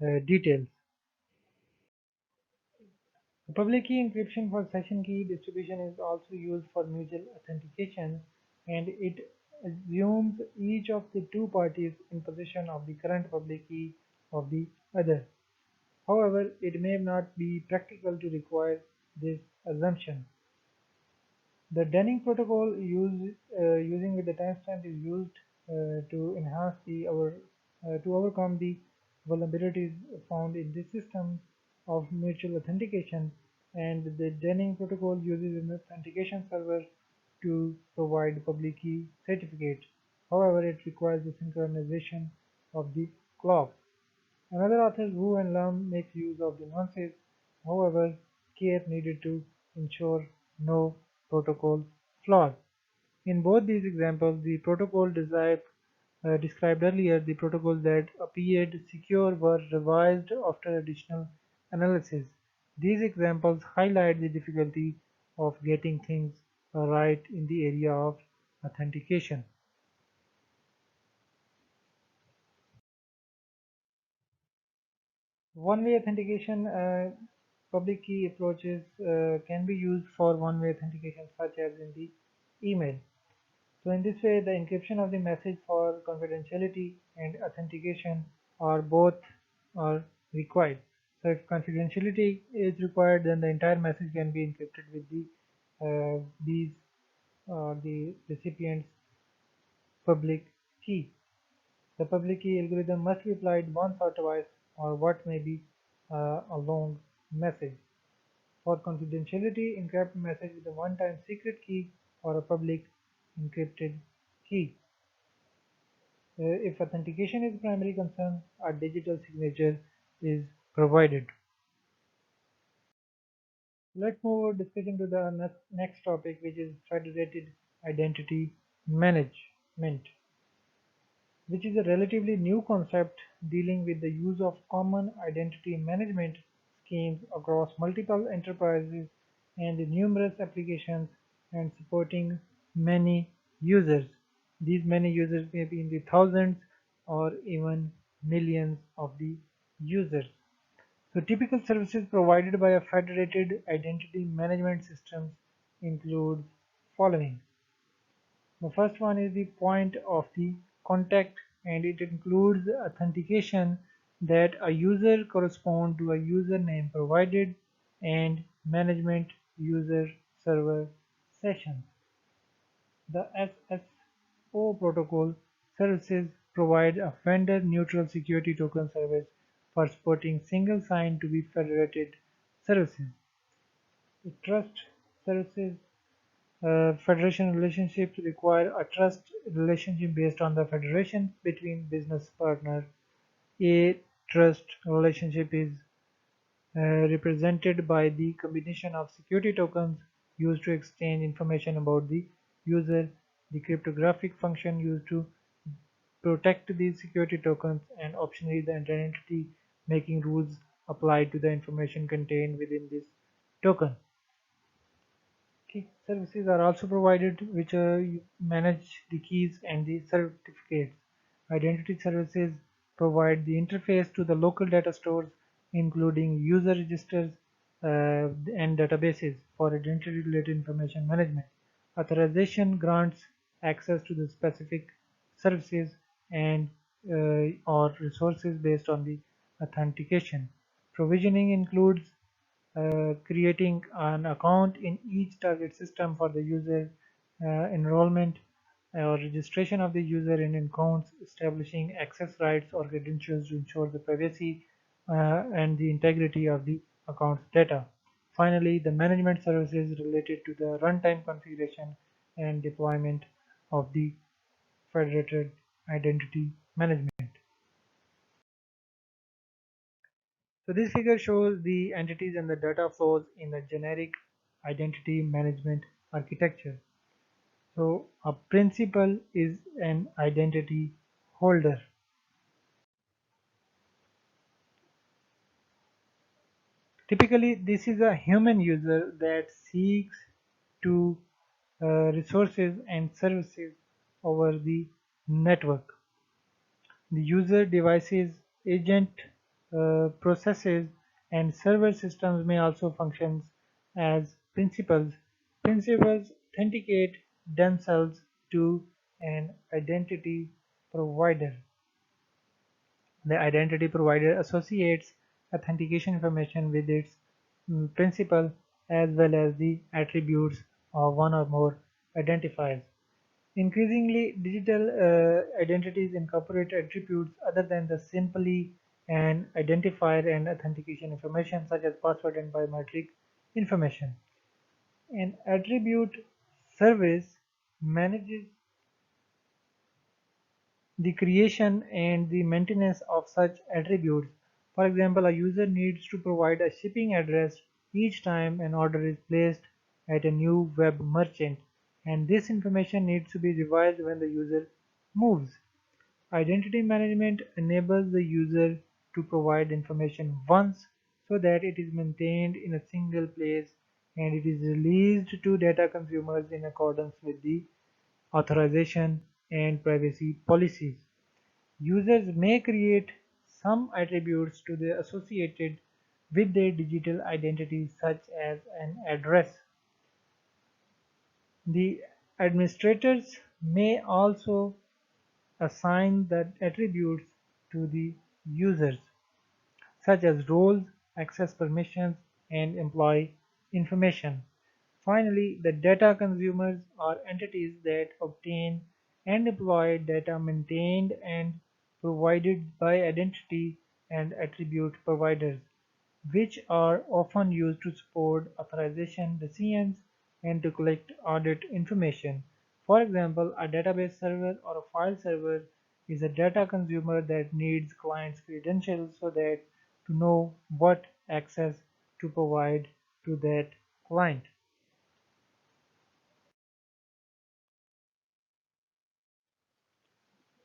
their details. The public key encryption for session key distribution is also used for mutual authentication, and it assumes each of the two parties in possession of the current public key of the other. However, it may not be practical to require this assumption. The Denning protocol using with the timestamp is used to enhance to overcome the vulnerabilities found in the system of mutual authentication, and the Denning protocol uses an authentication server to provide public key certificate. However, it requires the synchronization of the clock. Another authors Wu and Lam make use of the nuances. However, care needed to ensure no protocol flaws. In both these examples, the protocol described earlier, the protocols that appeared secure were revised after additional analysis. These examples highlight the difficulty of getting things right in the area of authentication. One-way authentication public key approaches can be used for one-way authentication such as in the email. So in this way, the encryption of the message for confidentiality and authentication are both are required. So if confidentiality is required, then the entire message can be encrypted with these the recipient's public key. The public key algorithm must be applied once or twice or what may be a long message. For confidentiality, encrypt message with a one-time secret key or a public encrypted key. If authentication is primary concern, a digital signature is provided. Let's move our discussion to the next topic, which is federated identity management, which is a relatively new concept dealing with the use of common identity management schemes across multiple enterprises and numerous applications and supporting many users. These many users may be in the thousands or even millions of the users. So typical services provided by a federated identity management systems include following. The first one is the point of the contact, and it includes authentication that a user correspond to a username provided and management user server sessions. The SSO protocol services provide a vendor neutral security token service for supporting single sign to be federated services. The trust services federation relationships require a trust relationship based on the federation between business partners. A trust relationship is represented by the combination of security tokens used to exchange information about the user, the cryptographic function used to protect these security tokens, and optionally the identity making rules applied to the information contained within this token. Key services are also provided which manage the keys and the certificates. Identity services provide the interface to the local data stores including user registers, and databases for identity-related information management. Authorization grants access to the specific services and or resources based on the authentication. Provisioning includes creating an account in each target system for the user, enrollment or registration of the user in accounts, establishing access rights or credentials to ensure the privacy and the integrity of the account's data. Finally, the management services related to the runtime configuration and deployment of the federated identity management. So this figure shows the entities and the data flows in a generic identity management architecture. So a principal is an identity holder. Typically, this is a human user that seeks to resources and services over the network. The user devices, agent processes, and server systems may also function as principals. Principals authenticate themselves to an identity provider. The identity provider associates authentication information with its principal as well as the attributes of one or more identifiers. Increasingly, digital identities incorporate attributes other than the simply an identifier and authentication information such as password and biometric information. An attribute service manages the creation and the maintenance of such attributes. For example, a user needs to provide a shipping address each time an order is placed at a new web merchant, and this information needs to be revised when the user moves. Identity management enables the user to provide information once so that it is maintained in a single place and it is released to data consumers in accordance with the authorization and privacy policies. Users may create some attributes to be associated with their digital identity such as an address. The administrators may also assign the attributes to the users, such as roles, access permissions, and employee information. Finally, the data consumers are entities that obtain and deploy data maintained and provided by identity and attribute providers, which are often used to support authorization decisions and to collect audit information. For example, a database server or a file server is a data consumer that needs clients' credentials so that to know what access to provide to that client.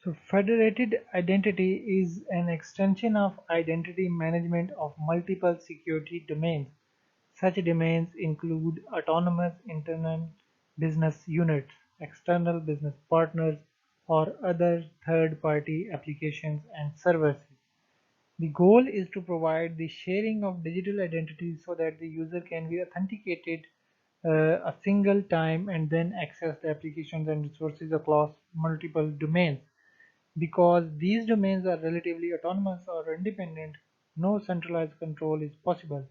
So federated identity is an extension of identity management of multiple security domains. Such domains include autonomous internal business units, external business partners, or other third-party applications and services. The goal is to provide the sharing of digital identities so that the user can be authenticated a single time and then access the applications and resources across multiple domains. Because these domains are relatively autonomous or independent, no centralized control is possible.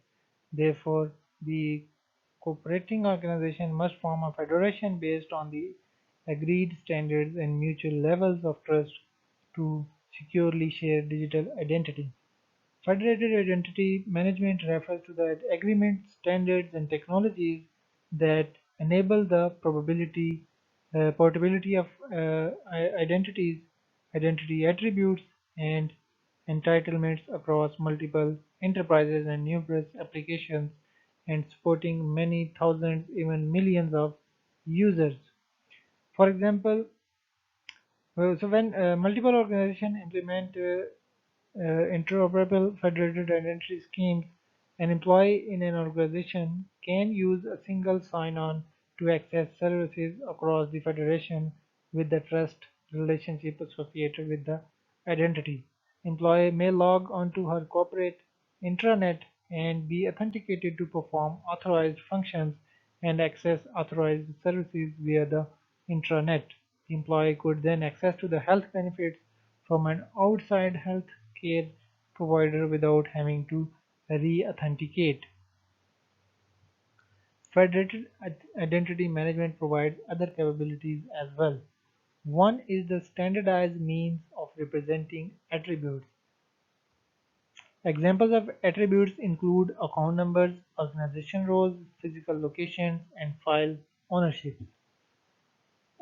Therefore, the cooperating organization must form a federation based on the agreed standards and mutual levels of trust to securely share digital identity. Federated identity management refers to the agreements, standards, and technologies that enable the portability of identities, identity attributes, and entitlements across multiple enterprises and numerous applications and supporting many thousands, even millions of users. For example, so when multiple organizations implement interoperable federated identity schemes, an employee in an organization can use a single sign-on to access services across the federation with the trust relationship associated with the identity. Employee may log onto her corporate intranet and be authenticated to perform authorized functions and access authorized services via the intranet. The employee could then access to the health benefits from an outside health care provider without having to re-authenticate. Federated identity management provides other capabilities as well. One is the standardized means of representing attributes. Examples of attributes include account numbers, organization roles, physical locations, and file ownership.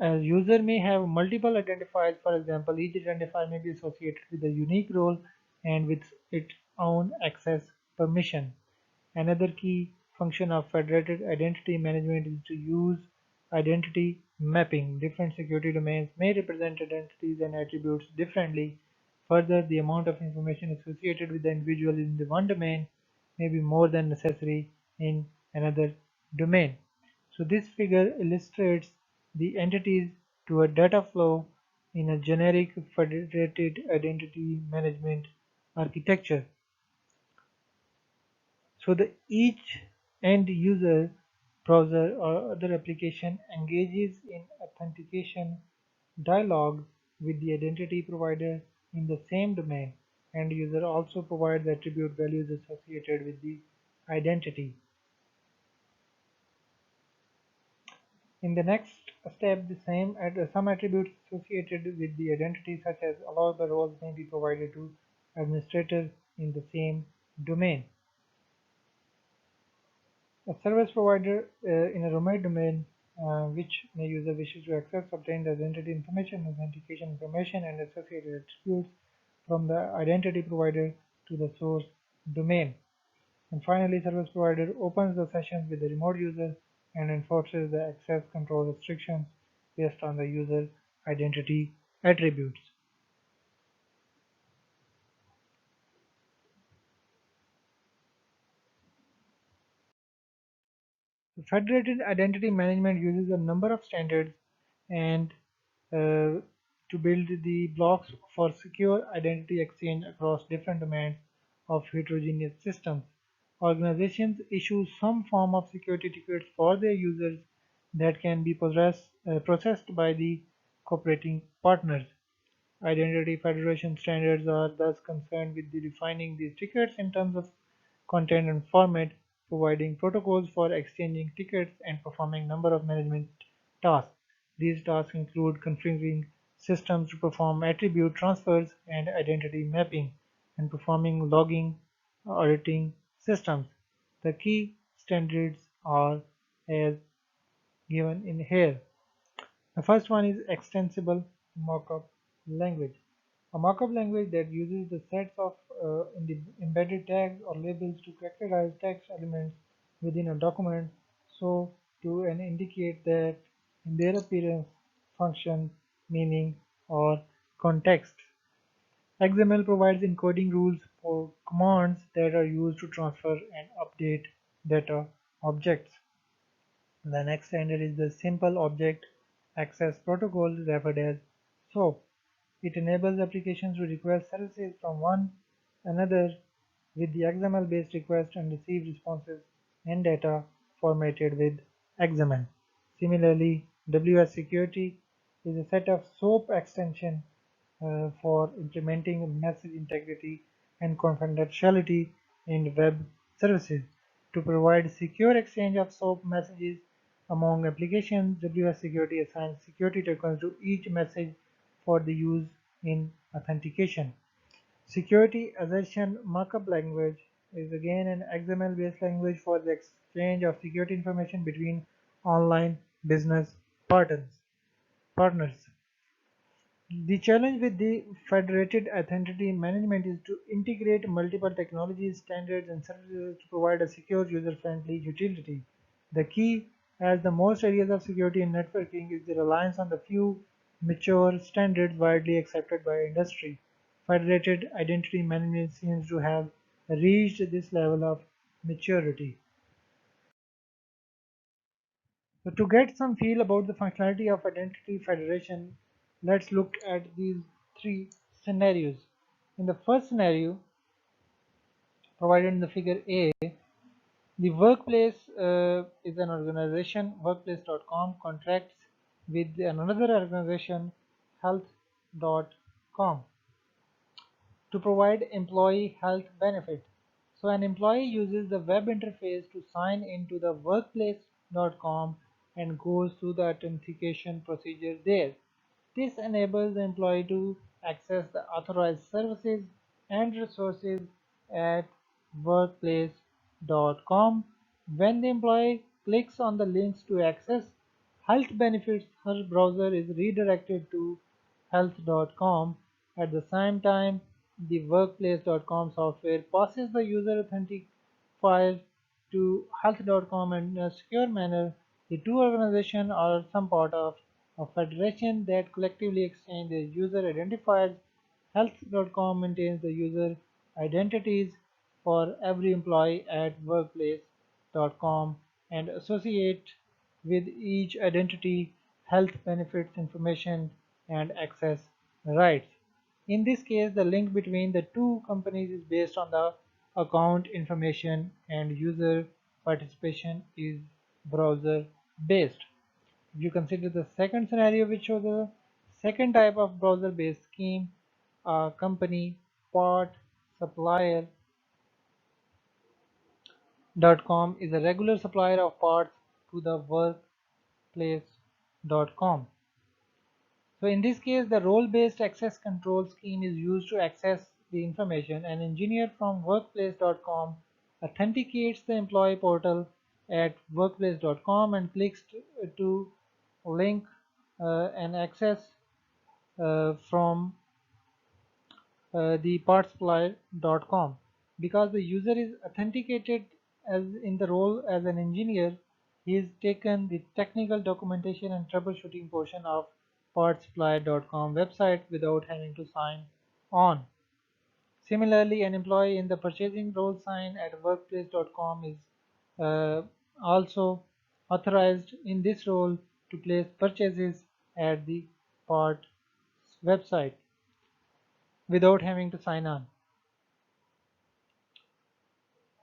A user may have multiple identifiers. For example, each identifier may be associated with a unique role and with its own access permission. Another key function of federated identity management is to use identity mapping. Different security domains may represent identities and attributes differently. Further, the amount of information associated with the individual in the one domain may be more than necessary in another domain. So this figure illustrates the entities to a data flow in a generic federated identity management architecture. So the each end user, browser or other application engages in authentication dialogue with the identity provider in the same domain. End user also provides attribute values associated with the identity. In the next step, some attributes associated with the identity, such as allowable roles, may be provided to administrators in the same domain. A service provider in a remote domain which the user wishes to access obtained identity information, authentication information, and associated attributes from the identity provider to the source domain. And finally, service provider opens the sessions with the remote user and enforces the access control restrictions based on the user identity attributes. So federated identity management uses a number of standards and to build the blocks for secure identity exchange across different domains of heterogeneous systems. Organizations issue some form of security tickets for their users that can be processed by the cooperating partners. Identity federation standards are thus concerned with defining these tickets in terms of content and format, providing protocols for exchanging tickets, and performing a number of management tasks. These tasks include configuring systems to perform attribute transfers and identity mapping, and performing logging, auditing systems. The key standards are as given in here. The first one is extensible markup language. A markup language that uses the sets of embedded tags or labels to characterize text elements within a document so to indicate that in their appearance, function, meaning, or context. XML provides encoding rules for commands that are used to transfer and update data objects. The next standard is the Simple Object Access Protocol, referred as SOAP. It enables applications to request services from one another with the XML-based request and receive responses and data formatted with XML. Similarly, WS Security is a set of SOAP extension for implementing message integrity and confidentiality in web services. To provide secure exchange of SOAP messages among applications, WS Security assigns security tokens to each message for the use in authentication. Security Assertion Markup Language is again an XML-based language for the exchange of security information between online business partners. The challenge with the federated identity management is to integrate multiple technologies, standards, and services to provide a secure, user-friendly utility. The key, as the most areas of security in networking, is the reliance on the few mature standards widely accepted by industry. Federated identity management seems to have reached this level of maturity. So to get some feel about the functionality of identity federation, let's look at these three scenarios. In the first scenario, provided in the figure A. The workplace is an organization. Workplace.com contracts with another organization, health.com, to provide employee health benefits. So an employee uses the web interface to sign into the workplace.com and goes through the authentication procedure there. This enables the employee to access the authorized services and resources at workplace.com. When the employee clicks on the links to access health benefits, her browser is redirected to health.com. At the same time, the workplace.com software passes the user authentifier to health.com in a secure manner. The two organizations are some part of a federation that collectively exchange their user identifiers. Health.com maintains the user identities for every employee at workplace.com and associate with each identity health benefits information and access rights. In this case, the link between the two companies is based on the account information and user participation is browser based. If you consider the second scenario, which shows the second type of browser based scheme, a company part supplier .com is a regular supplier of parts to the workplace.com. So in this case, the role-based access control scheme is used to access the information. An engineer from workplace.com authenticates the employee portal at workplace.com and clicks to link and access from the partsupply.com. Because the user is authenticated as in the role as an engineer, he is taken the technical documentation and troubleshooting portion of partsupply.com website without having to sign on. Similarly, an employee in the purchasing role sign at workplace.com is also authorized in this role to place purchases at the part website without having to sign on.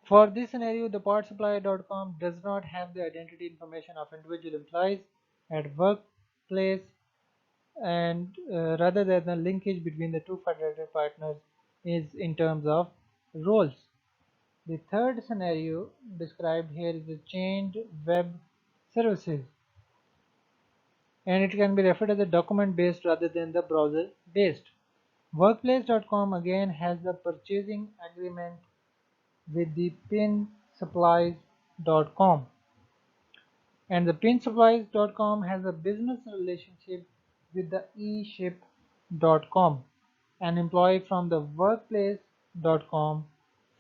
For this scenario, the partsupply.com does not have the identity information of individual employees at workplace and rather than the linkage between the two federated partners is in terms of roles. The third scenario described here is the chained web services, and it can be referred as a document based rather than the browser based. Workplace.com again has the purchasing agreement with the pinsupplies.com, and the pinsupplies.com has a business relationship with the eship.com. An employee from the workplace.com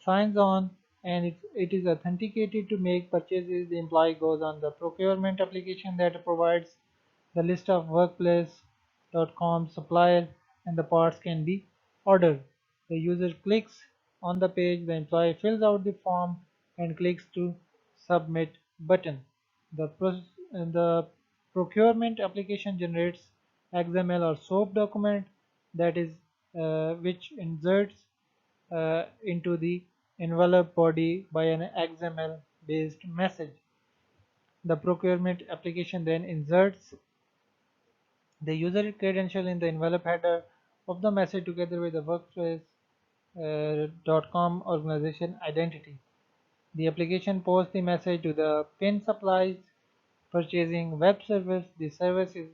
signs on and it is authenticated to make purchases. The employee goes on the procurement application that provides the list of workplace.com suppliers and the parts can be ordered. The user clicks on the page, the employee fills out the form and clicks to submit button. The procurement application generates XML or SOAP document that is which inserts into the envelope body by an XML based message. The procurement application then inserts the user credential in the envelope header of the message together with the workplace.com organization identity. The application posts the message to the pin supplies purchasing web service. The service is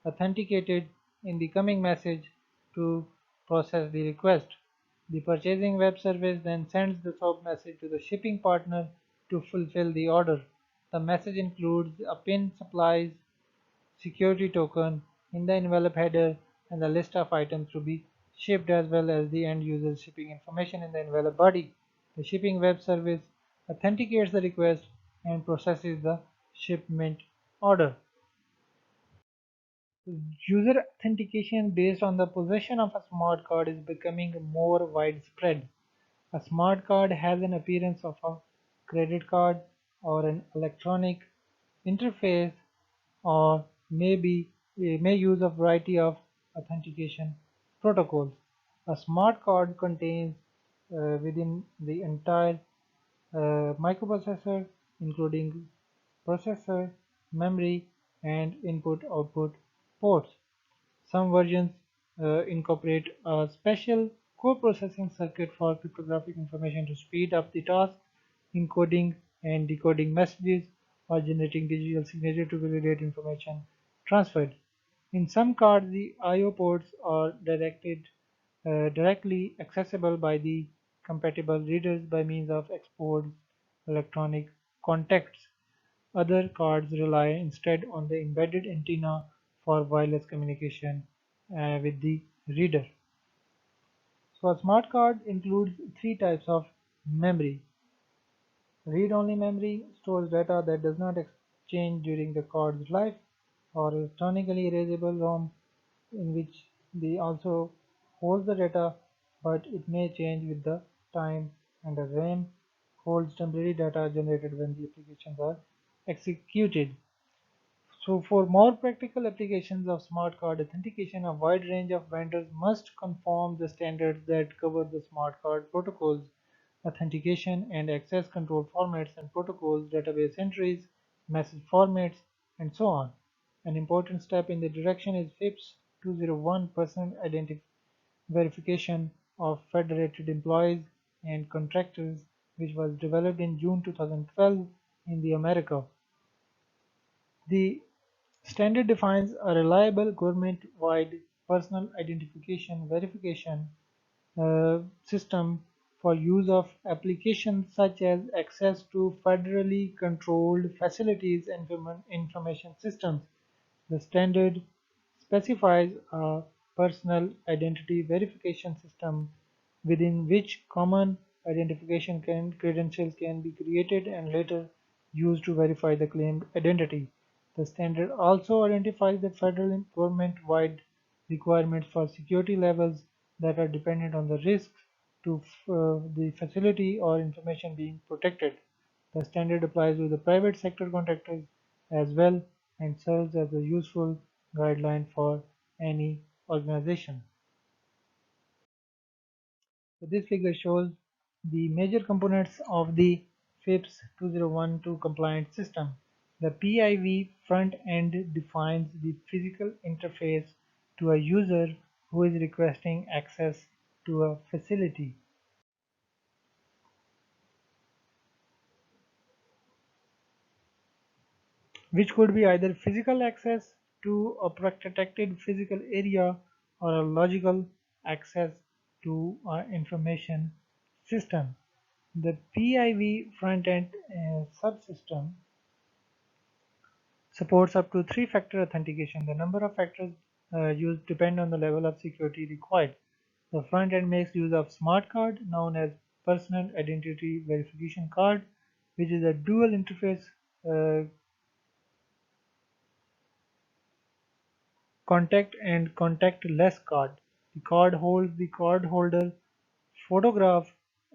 authenticated in the coming message to process the request. The purchasing web service then sends the SOAP message to the shipping partner to fulfill the order. The message includes a pin supplies security token in the envelope header and the list of items to be shipped as well as the end user's shipping information in the envelope body. The shipping web service authenticates the request and processes the shipment order. User authentication based on the possession of a smart card is becoming more widespread. A smart card has an appearance of a credit card or an electronic interface or may use a variety of authentication protocols. A smart card contains within the entire microprocessor, including processor, memory, and input-output ports. Some versions incorporate a special core processing circuit for cryptographic information to speed up the task, encoding and decoding messages, or generating digital signature to validate information transferred. In some cards, the I/O ports are directly accessible by the compatible readers by means of exposed electronic contacts. Other cards rely instead on the embedded antenna for wireless communication with the reader. So a smart card includes three types of memory. Read-only memory stores data that does not exchange during the card's life, or electronically erasable ROM, in which they also holds the data but it may change with the time, and a RAM holds temporary data generated when the applications are executed. So for more practical applications of smart card authentication, a wide range of vendors must conform the standards that cover the smart card protocols, authentication and access control formats and protocols, database entries, message formats, and so on. An important step in the direction is FIPS 201 personal identity verification of federated employees and contractors, which was developed in June 2012 in the America. The standard defines a reliable government-wide personal identification verification system for use of applications such as access to federally controlled facilities and information systems. The standard specifies a personal identity verification system within which common identification credentials can be created and later used to verify the claimed identity. The standard also identifies the federal government-wide requirements for security levels that are dependent on the risks to the facility or information being protected. The standard applies to the private sector contractors as well and serves as a useful guideline for any organization. So this figure shows the major components of the FIPS 2012 compliant system. The PIV front end defines the physical interface to a user who is requesting access to a facility, which could be either physical access to a protected physical area or a logical access to an information system. The PIV front-end subsystem supports up to three-factor authentication. The number of factors used depend on the level of security required. The front end makes use of smart card, known as personal identity verification card, which is a dual interface uh, contact and contactless card. The card holds the cardholder photograph,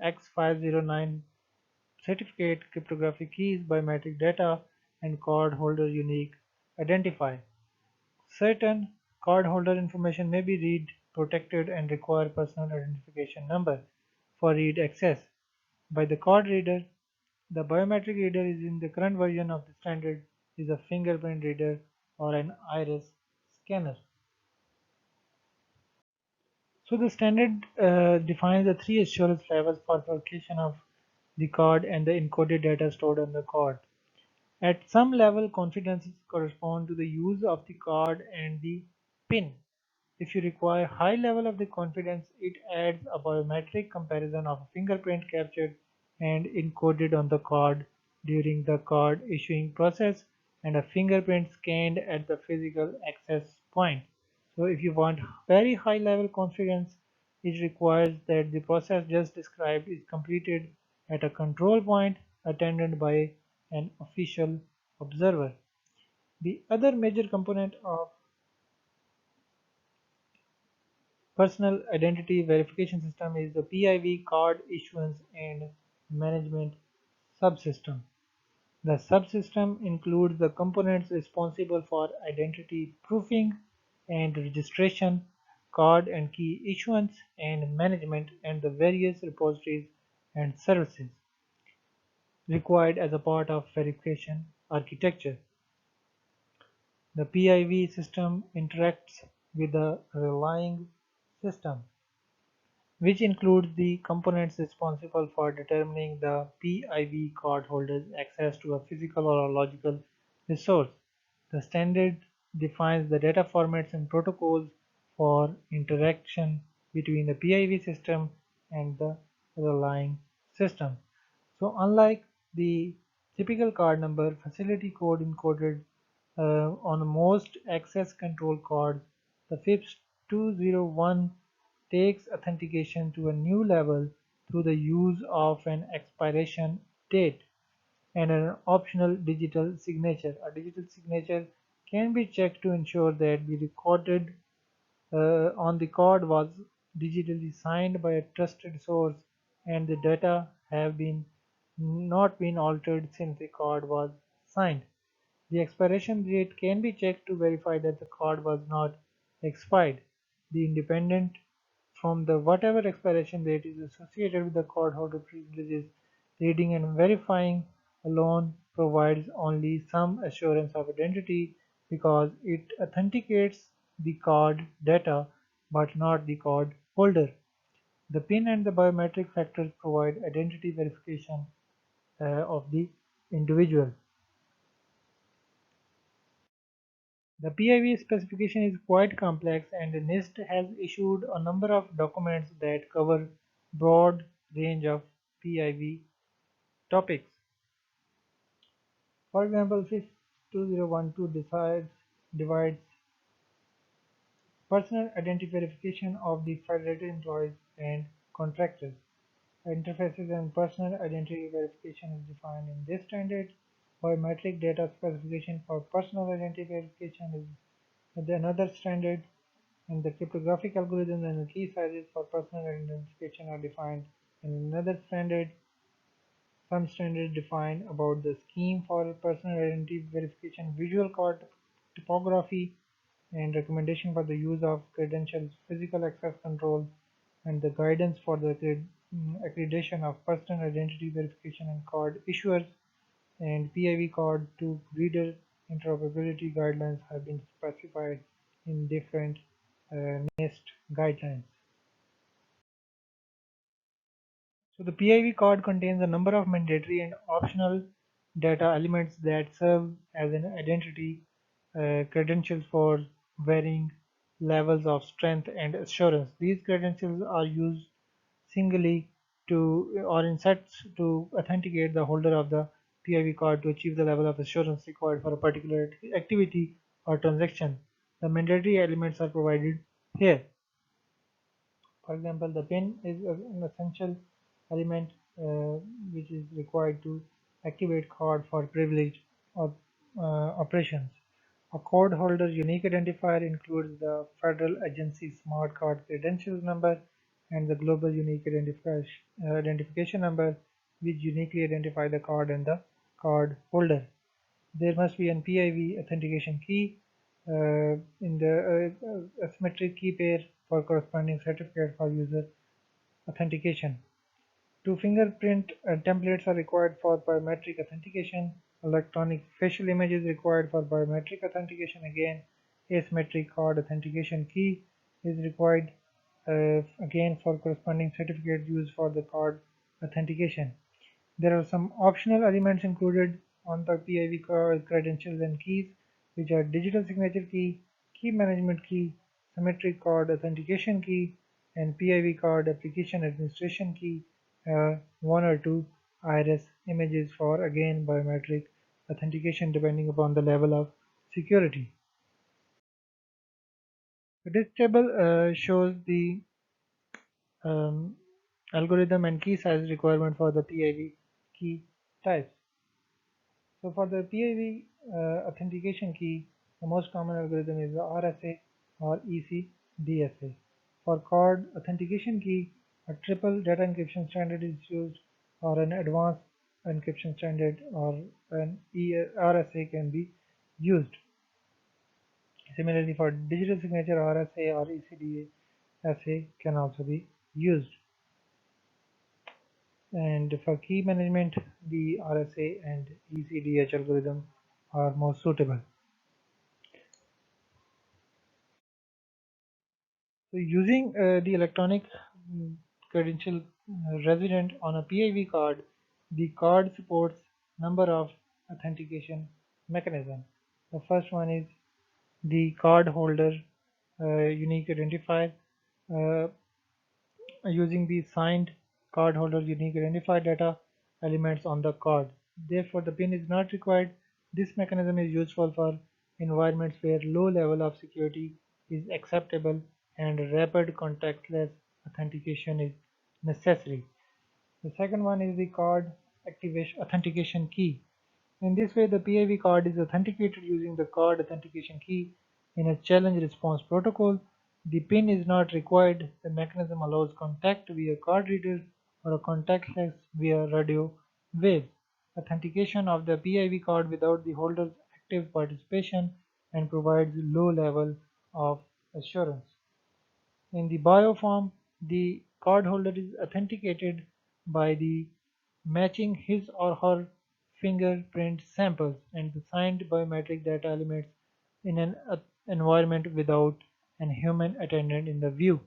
X509 certificate, cryptographic keys, biometric data, and cardholder unique identifier. Certain cardholder information may be read protected and require personal identification number for read access by the card reader. The biometric reader is in the current version of the standard is a fingerprint reader or an iris scanner. So the standard defines the three assurance levels for verification of the card and the encoded data stored on the card. At some level, confidences correspond to the use of the card and the PIN. If you require high level of the confidence, it adds a biometric comparison of a fingerprint captured and encoded on the card during the card issuing process and a fingerprint scanned at the physical access point. So if you want very high level confidence, it requires that the process just described is completed at a control point attended by an official observer. The other major component of personal identity verification system is the PIV card issuance and management subsystem. The subsystem includes the components responsible for identity proofing and registration, card and key issuance and management, and the various repositories and services required as a part of verification architecture. The PIV system interacts with the relying system, which includes the components responsible for determining the PIV cardholder's access to a physical or a logical resource. The standard defines the data formats and protocols for interaction between the PIV system and the relying system. So unlike the typical card number, facility code encoded on most access control cards, the FIPS 201 takes authentication to a new level through the use of an expiration date and an optional digital signature. A digital signature can be checked to ensure that the recorded on the card was digitally signed by a trusted source and the data have been not been altered since the card was signed. The expiration date can be checked to verify that the card was not expired. The independent from the whatever expiration date is associated with the cardholder privileges, reading and verifying alone provides only some assurance of identity because it authenticates the card data but not the card holder. The PIN and the biometric factors provide identity verification of the individual. The PIV specification is quite complex and NIST has issued a number of documents that cover broad range of PIV topics. For example, FIS 2012 divides personal identity verification of the federated employees and contractors. Interfaces and personal identity verification is defined in this standard. Biometric data specification for personal identity verification is another standard, and the cryptographic algorithms and the key sizes for personal identification are defined in another standard. Some standards define about the scheme for personal identity verification, visual card typography, and recommendation for the use of credentials, physical access control, and the guidance for the accreditation of personal identity verification and card issuers, and PIV card to reader interoperability guidelines have been specified in different NIST guidelines. So the PIV card contains a number of mandatory and optional data elements that serve as an identity credentials for varying levels of strength and assurance. These credentials are used singly to or in sets to authenticate the holder of the PIV card to achieve the level of assurance required for a particular activity or transaction. The mandatory elements are provided here. For example, the PIN is an essential element which is required to activate card for privileged or, operations. A card holder's unique identifier includes the federal agency smart card credentials number and the global unique identification number, which uniquely identify the card and the card holder. There must be an PIV authentication key in the asymmetric key pair for corresponding certificate for user authentication. Two fingerprint templates are required for biometric authentication. Electronic facial image is required for biometric authentication. Again, asymmetric card authentication key is required again for corresponding certificate used for the card authentication. There are some optional elements included on the PIV credentials and keys, which are digital signature key, key management key, symmetric card authentication key, and PIV card application administration key, one or two iris images for again biometric authentication depending upon the level of security. So this table shows the um, algorithm and key size requirement for the PIV key types. So for the PIV authentication key, the most common algorithm is the RSA or ECDSA. For card authentication key, a triple data encryption standard is used, or an advanced encryption standard, or an RSA can be used. Similarly, for digital signature RSA or ECDA, assay can also be used. And for key management, the RSA and ECDH algorithm are more suitable. So using the electronic credential resident on a PIV card, the card supports number of authentication mechanisms. The first one is the card holder unique identifier. Uh, Using the signed cardholder unique identifier data elements on the card. Therefore, the PIN is not required. This mechanism is useful for environments where low level of security is acceptable and rapid contactless authentication is necessary. The second one is the card activation authentication key. In this way, the PIV card is authenticated using the card authentication key in a challenge response protocol. The PIN is not required. The mechanism allows contact via card reader or a contactless via radio waves. Authentication of the PIV card without the holder's active participation and provides low level of assurance. In the bio form, the cardholder is authenticated by the matching his or her fingerprint samples and the signed biometric data elements in an environment without an human attendant in the view.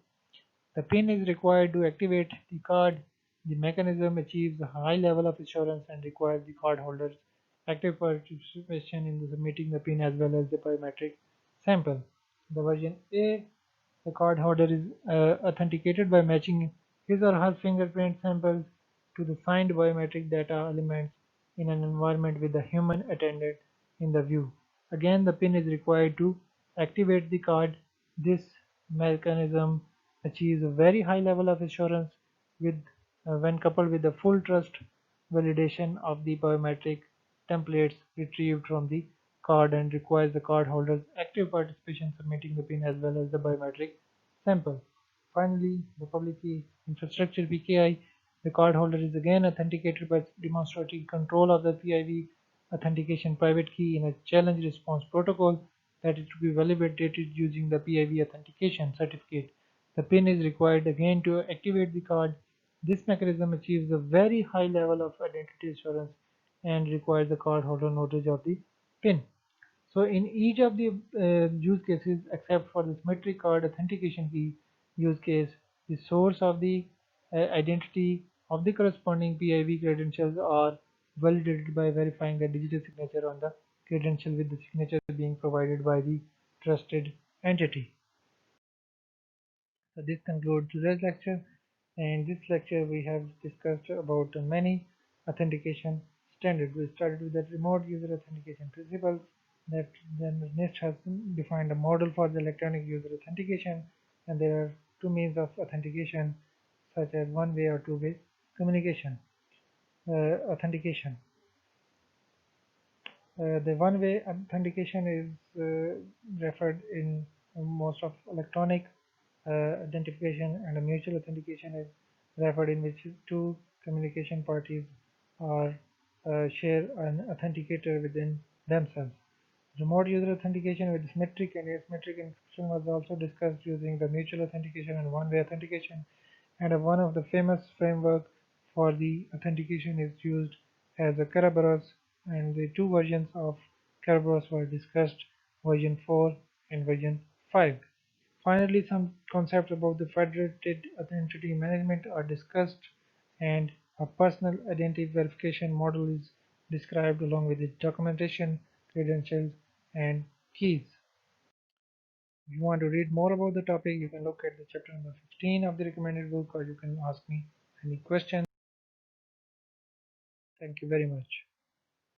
The PIN is required to activate the card. The mechanism achieves a high level of assurance and requires the cardholder's active participation in submitting the PIN as well as the biometric sample. The version A, the cardholder is authenticated by matching his or her fingerprint samples to the signed biometric data elements in an environment with a human attendant in the view. Again, the PIN is required to activate the card. This mechanism achieves a very high level of assurance with when coupled with the full trust validation of the biometric templates retrieved from the card and requires the cardholder's active participation submitting the PIN as well as the biometric sample. Finally, the public key infrastructure PKI, the cardholder is again authenticated by demonstrating control of the PIV authentication private key in a challenge response protocol that is to be validated using the PIV authentication certificate. The PIN is required again to activate the card. This mechanism achieves a very high level of identity assurance and requires the cardholder knowledge of the PIN. So in each of the use cases except for the symmetric card authentication key use case, the source of the identity of the corresponding PIV credentials are validated by verifying the digital signature on the credential with the signature being provided by the trusted entity. So this concludes today's lecture. In this lecture, we have discussed about many authentication standards. We started with the remote user authentication principles. That then NIST has defined a model for the electronic user authentication, and there are two means of authentication, such as one-way or two-way communication authentication. The one-way authentication is referred in most of electronic identification, and a mutual authentication is referred in which two communication parties are share an authenticator within themselves. Remote user authentication with symmetric and asymmetric encryption was also discussed using the mutual authentication and one-way authentication. And one of the famous framework for the authentication is used as a Kerberos, and the two versions of Kerberos were discussed, version 4 and version 5. Finally, some concepts about the federated identity management are discussed, and a personal identity verification model is described along with its documentation, credentials, and keys. If you want to read more about the topic, you can look at the chapter number 15 of the recommended book, or you can ask me any questions. Thank you very much.